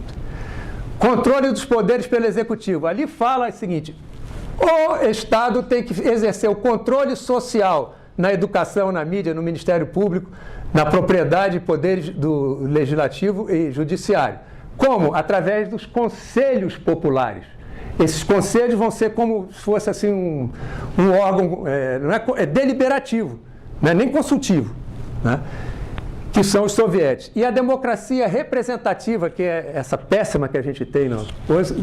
Controle dos poderes pelo executivo. Ali fala o seguinte: o Estado tem que exercer o controle social na educação, na mídia, no Ministério Público, na propriedade e poderes do Legislativo e Judiciário. Como? Através dos conselhos populares. Esses conselhos vão ser como se fosse assim um órgão, é deliberativo, não é nem consultivo, né? Que são os sovietes. E a democracia representativa, que é essa péssima que a gente tem hoje,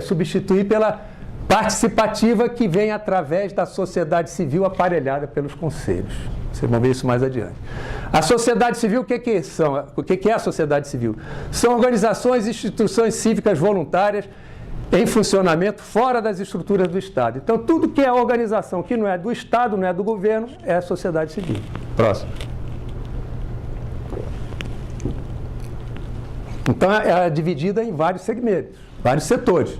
substituir pela participativa, que vem através da sociedade civil aparelhada pelos conselhos. Vocês vão ver isso mais adiante. A sociedade civil, o que é a sociedade civil? São organizações e instituições cívicas voluntárias em funcionamento fora das estruturas do Estado. Então, tudo que é organização que não é do Estado, não é do governo, é a sociedade civil. Próximo. Então, ela é dividida em vários segmentos, vários setores.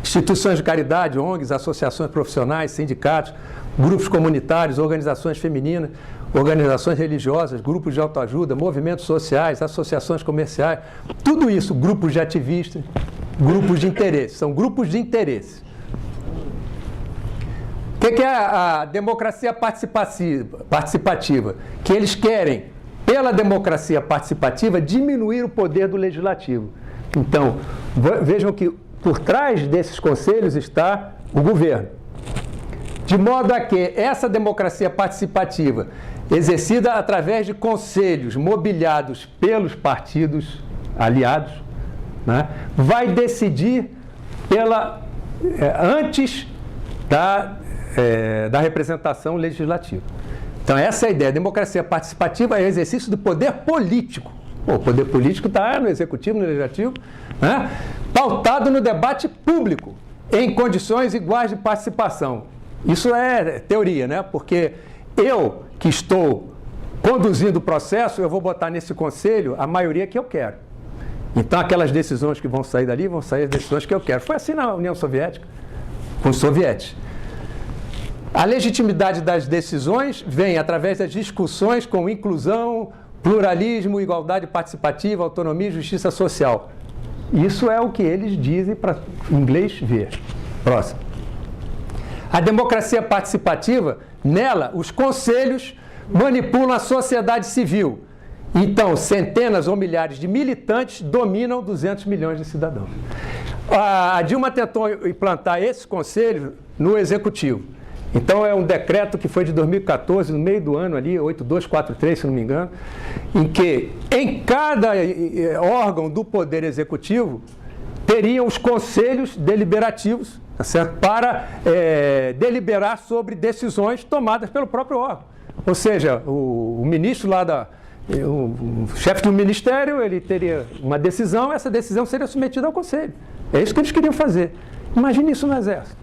Instituições de caridade, ONGs, associações profissionais, sindicatos, grupos comunitários, organizações femininas, organizações religiosas, grupos de autoajuda, movimentos sociais, associações comerciais, tudo isso, grupos de ativistas, grupos de interesse, são grupos de interesse. O que é a democracia participativa? Que eles querem, pela democracia participativa, diminuir o poder do legislativo. Então, vejam que por trás desses conselhos está o governo. De modo a que essa democracia participativa, exercida através de conselhos mobiliados pelos partidos aliados, né, vai decidir antes da representação legislativa. Então, essa é a ideia. A democracia participativa é o exercício do poder político. O poder político está no executivo, no legislativo, né, pautado no debate público, em condições iguais de participação. Isso é teoria, né? Porque eu, que estou conduzindo o processo, eu vou botar nesse conselho a maioria que eu quero. Então, aquelas decisões que vão sair dali, vão sair as decisões que eu quero. Foi assim na União Soviética, com os sovietes. A legitimidade das decisões vem através das discussões com inclusão, pluralismo, igualdade participativa, autonomia e justiça social. Isso é o que eles dizem para o inglês ver. Próximo. A democracia participativa, nela, os conselhos manipulam a sociedade civil. Então, centenas ou milhares de militantes dominam 200 milhões de cidadãos. A Dilma tentou implantar esses conselhos no Executivo. Então, é um decreto que foi de 2014, no meio do ano ali, 8243, se não me engano, em que em cada órgão do Poder Executivo teriam os conselhos deliberativos, tá certo? Para deliberar sobre decisões tomadas pelo próprio órgão. Ou seja, o ministro lá o chefe do ministério, ele teria uma decisão, essa decisão seria submetida ao conselho. É isso que eles queriam fazer. Imagine isso no Exército.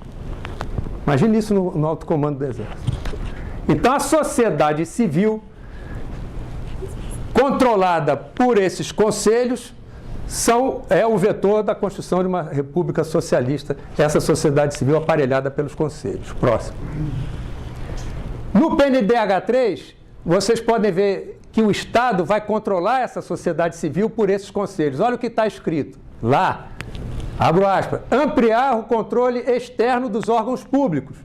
Imagine isso no alto comando do Exército. Então, a sociedade civil, controlada por esses conselhos, é o vetor da construção de uma república socialista, essa sociedade civil aparelhada pelos conselhos. Próximo. No PNDH3, vocês podem ver que o Estado vai controlar essa sociedade civil por esses conselhos. Olha o que está escrito lá. Abro aspas. Ampliar o controle externo dos órgãos públicos.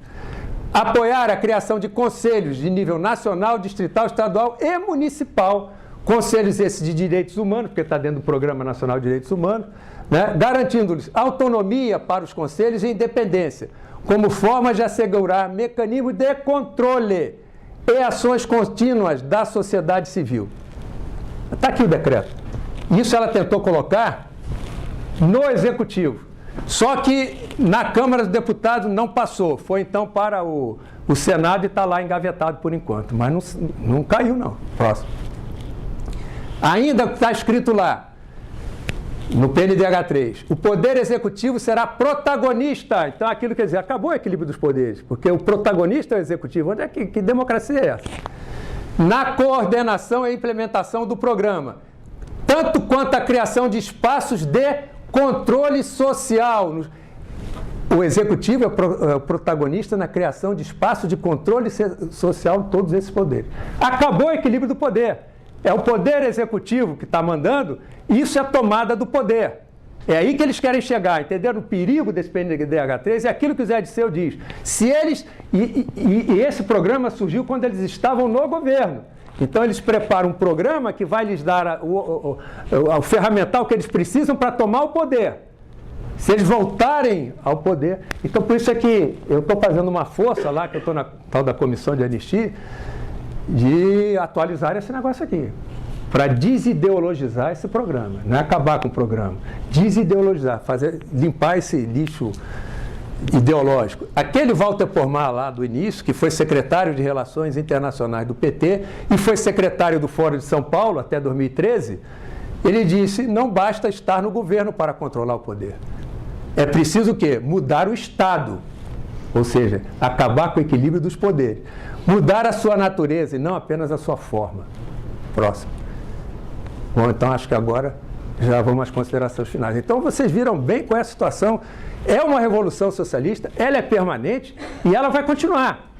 Apoiar a criação de conselhos de nível nacional, distrital, estadual e municipal. Conselhos esses de direitos humanos, porque está dentro do Programa Nacional de Direitos Humanos, né? Garantindo-lhes autonomia para os conselhos e independência, como forma de assegurar mecanismos de controle e ações contínuas da sociedade civil. Está aqui o decreto. Isso ela tentou colocar no Executivo. Só que na Câmara dos Deputados não passou. Foi então para o Senado e está lá engavetado por enquanto. Mas não caiu, não. Próximo. Ainda está escrito lá, no PNDH3, o Poder Executivo será protagonista. Então, aquilo quer dizer, acabou o equilíbrio dos poderes, porque o protagonista é o Executivo. Onde é que democracia é essa? Na coordenação e implementação do programa, tanto quanto a criação de espaços de controle social. O Executivo é o protagonista na criação de espaços de controle social de todos esses poderes. Acabou o equilíbrio do poder. É o Poder Executivo que está mandando, isso é tomada do poder. É aí que eles querem chegar, entenderam? O perigo desse PNDH3 é aquilo que o Zé Disseu diz. Se eles, e esse programa surgiu quando eles estavam no governo. Então, eles preparam um programa que vai lhes dar o ferramental que eles precisam para tomar o poder. Se eles voltarem ao poder. Então, por isso é que eu estou fazendo uma força lá, que eu estou na tal da Comissão de Anistia, de atualizar esse negócio aqui, para desideologizar esse programa, não é acabar com o programa, desideologizar, limpar esse lixo ideológico. Aquele Walter Pomar lá do início, que foi secretário de Relações Internacionais do PT e foi secretário do Fórum de São Paulo até 2013, ele disse, não basta estar no governo para controlar o poder. É preciso o quê? Mudar o Estado, ou seja, acabar com o equilíbrio dos poderes. Mudar a sua natureza e não apenas a sua forma. Próximo. Bom, então acho que agora já vamos às considerações finais. Então vocês viram bem qual é a situação. É uma revolução socialista, ela é permanente e ela vai continuar.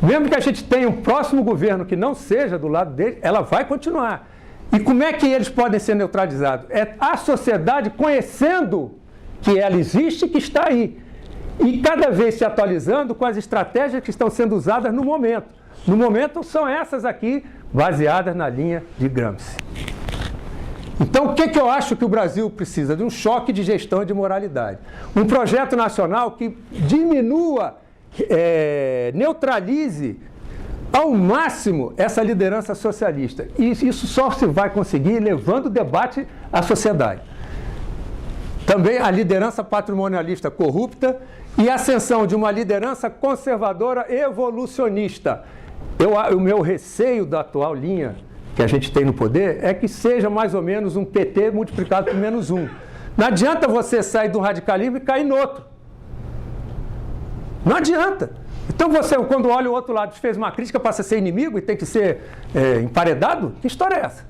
Mesmo que a gente tenha um próximo governo que não seja do lado dele, ela vai continuar. E como é que eles podem ser neutralizados? É a sociedade conhecendo que ela existe e que está aí. E cada vez se atualizando com as estratégias que estão sendo usadas no momento. No momento são essas aqui, baseadas na linha de Gramsci. Então, o que eu acho que o Brasil precisa? De um choque de gestão e de moralidade. Um projeto nacional que diminua, neutralize ao máximo essa liderança socialista. E isso só se vai conseguir levando o debate à sociedade. Também a liderança patrimonialista corrupta e a ascensão de uma liderança conservadora evolucionista. O meu receio da atual linha que a gente tem no poder é que seja mais ou menos um PT multiplicado por -1. Não adianta você sair do radicalismo e cair no outro. Não adianta. Então você, quando olha o outro lado, fez uma crítica, passa a ser inimigo e tem que ser emparedado? Que história é essa?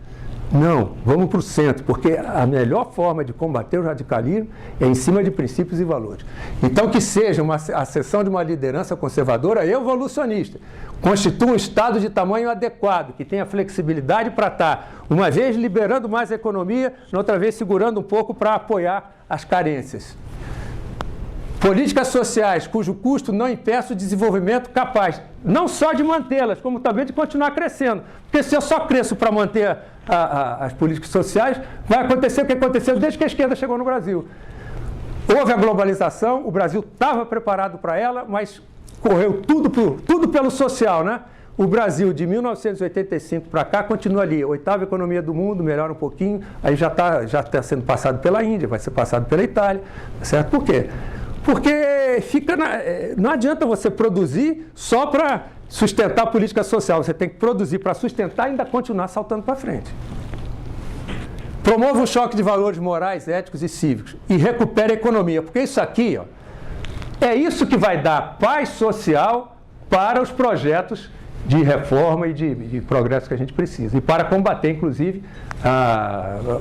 Não, vamos para o centro, porque a melhor forma de combater o radicalismo é em cima de princípios e valores. Então, que seja a ascensão de uma liderança conservadora evolucionista, constitua um Estado de tamanho adequado, que tenha flexibilidade para estar, uma vez liberando mais a economia, outra vez segurando um pouco para apoiar as carências. Políticas sociais cujo custo não impeça o desenvolvimento capaz, não só de mantê-las, como também de continuar crescendo. Porque se eu só cresço para manter as políticas sociais, vai acontecer o que aconteceu desde que a esquerda chegou no Brasil. Houve a globalização, o Brasil estava preparado para ela, mas correu tudo pelo social, né? O Brasil, de 1985 para cá, continua ali, 8ª economia do mundo, melhora um pouquinho, aí já está sendo passado pela Índia, vai ser passado pela Itália, certo? Por quê? Porque não adianta você produzir só para sustentar a política social, você tem que produzir para sustentar e ainda continuar saltando para frente. Promova um choque de valores morais, éticos e cívicos e recupere a economia, porque isso aqui, ó, é isso que vai dar paz social para os projetos de reforma e de progresso que a gente precisa, e para combater, inclusive,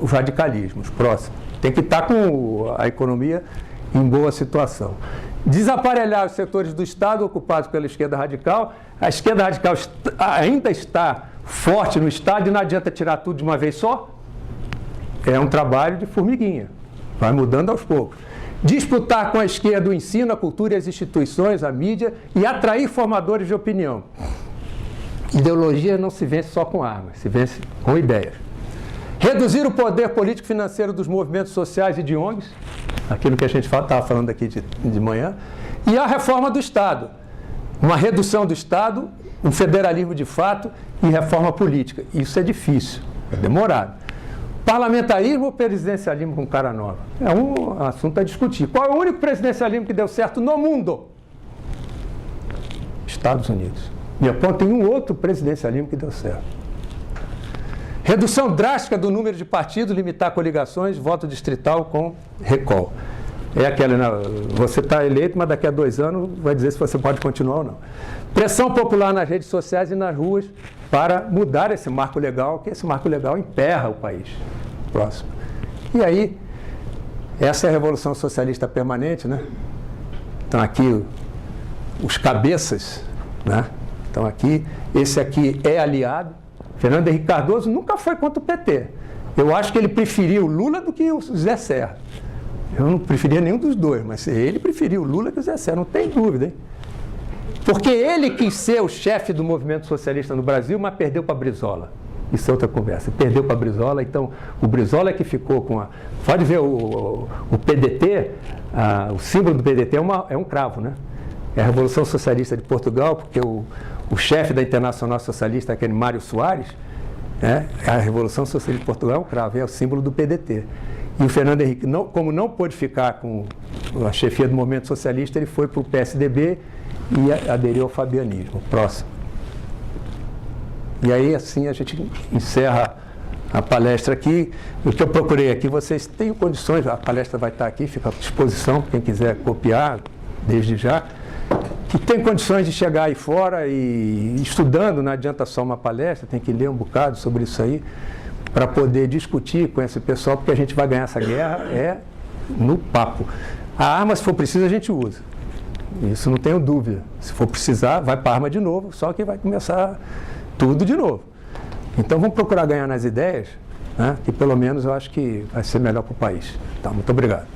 os radicalismos próximos. Tem que estar com a economia em boa situação. Desaparelhar os setores do Estado ocupados pela esquerda radical. A esquerda radical ainda está forte no Estado e não adianta tirar tudo de uma vez só. É um trabalho de formiguinha, vai mudando aos poucos. Disputar com a esquerda o ensino, a cultura e as instituições, a mídia e atrair formadores de opinião. Ideologia não se vence só com armas, se vence com ideias. Reduzir o poder político e financeiro dos movimentos sociais e de ONGs, aquilo que a gente estava falando aqui de manhã, e a reforma do Estado. Uma redução do Estado, um federalismo de fato e reforma política. Isso é difícil, é demorado. Parlamentarismo ou presidencialismo com cara nova? É um assunto a discutir. Qual é o único presidencialismo que deu certo no mundo? Estados Unidos. Me apontem um outro presidencialismo que deu certo. Redução drástica do número de partidos, limitar coligações, voto distrital com recall. É aquela, né? Você está eleito, mas daqui a 2 anos vai dizer se você pode continuar ou não. Pressão popular nas redes sociais e nas ruas para mudar esse marco legal, que esse marco legal emperra o país. Próximo. E aí, essa é a Revolução Socialista Permanente, né? Estão aqui os cabeças, né? Estão aqui. Esse aqui é aliado. Fernando Henrique Cardoso nunca foi contra o PT. Eu acho que ele preferiu Lula do que o Zé Serra. Eu não preferia nenhum dos dois, mas ele preferiu Lula que o Zé Serra, não tem dúvida, hein? Porque ele quis ser o chefe do movimento socialista no Brasil, mas perdeu para Brizola. Isso é outra conversa. Perdeu para Brizola, então o Brizola é que ficou com a... Pode ver o PDT, o símbolo do PDT é um cravo, né? É a Revolução Socialista de Portugal, porque o chefe da Internacional Socialista, aquele Mário Soares, né? A Revolução Socialista de Portugal é um cravo, é o símbolo do PDT. E o Fernando Henrique, como não pôde ficar com a chefia do movimento socialista, ele foi para o PSDB e aderiu ao fabianismo. Próximo. E aí, assim, a gente encerra a palestra aqui. O que eu procurei aqui, vocês têm condições, a palestra vai estar aqui, fica à disposição, quem quiser copiar, desde já, que tem condições de chegar aí fora e estudando, não adianta só uma palestra, tem que ler um bocado sobre isso aí, para poder discutir com esse pessoal, porque a gente vai ganhar essa guerra no papo. A arma, se for preciso, a gente usa. Isso não tenho dúvida. Se for precisar, vai para a arma de novo, só que vai começar tudo de novo. Então vamos procurar ganhar nas ideias, né, que pelo menos eu acho que vai ser melhor para o país. Então, muito obrigado.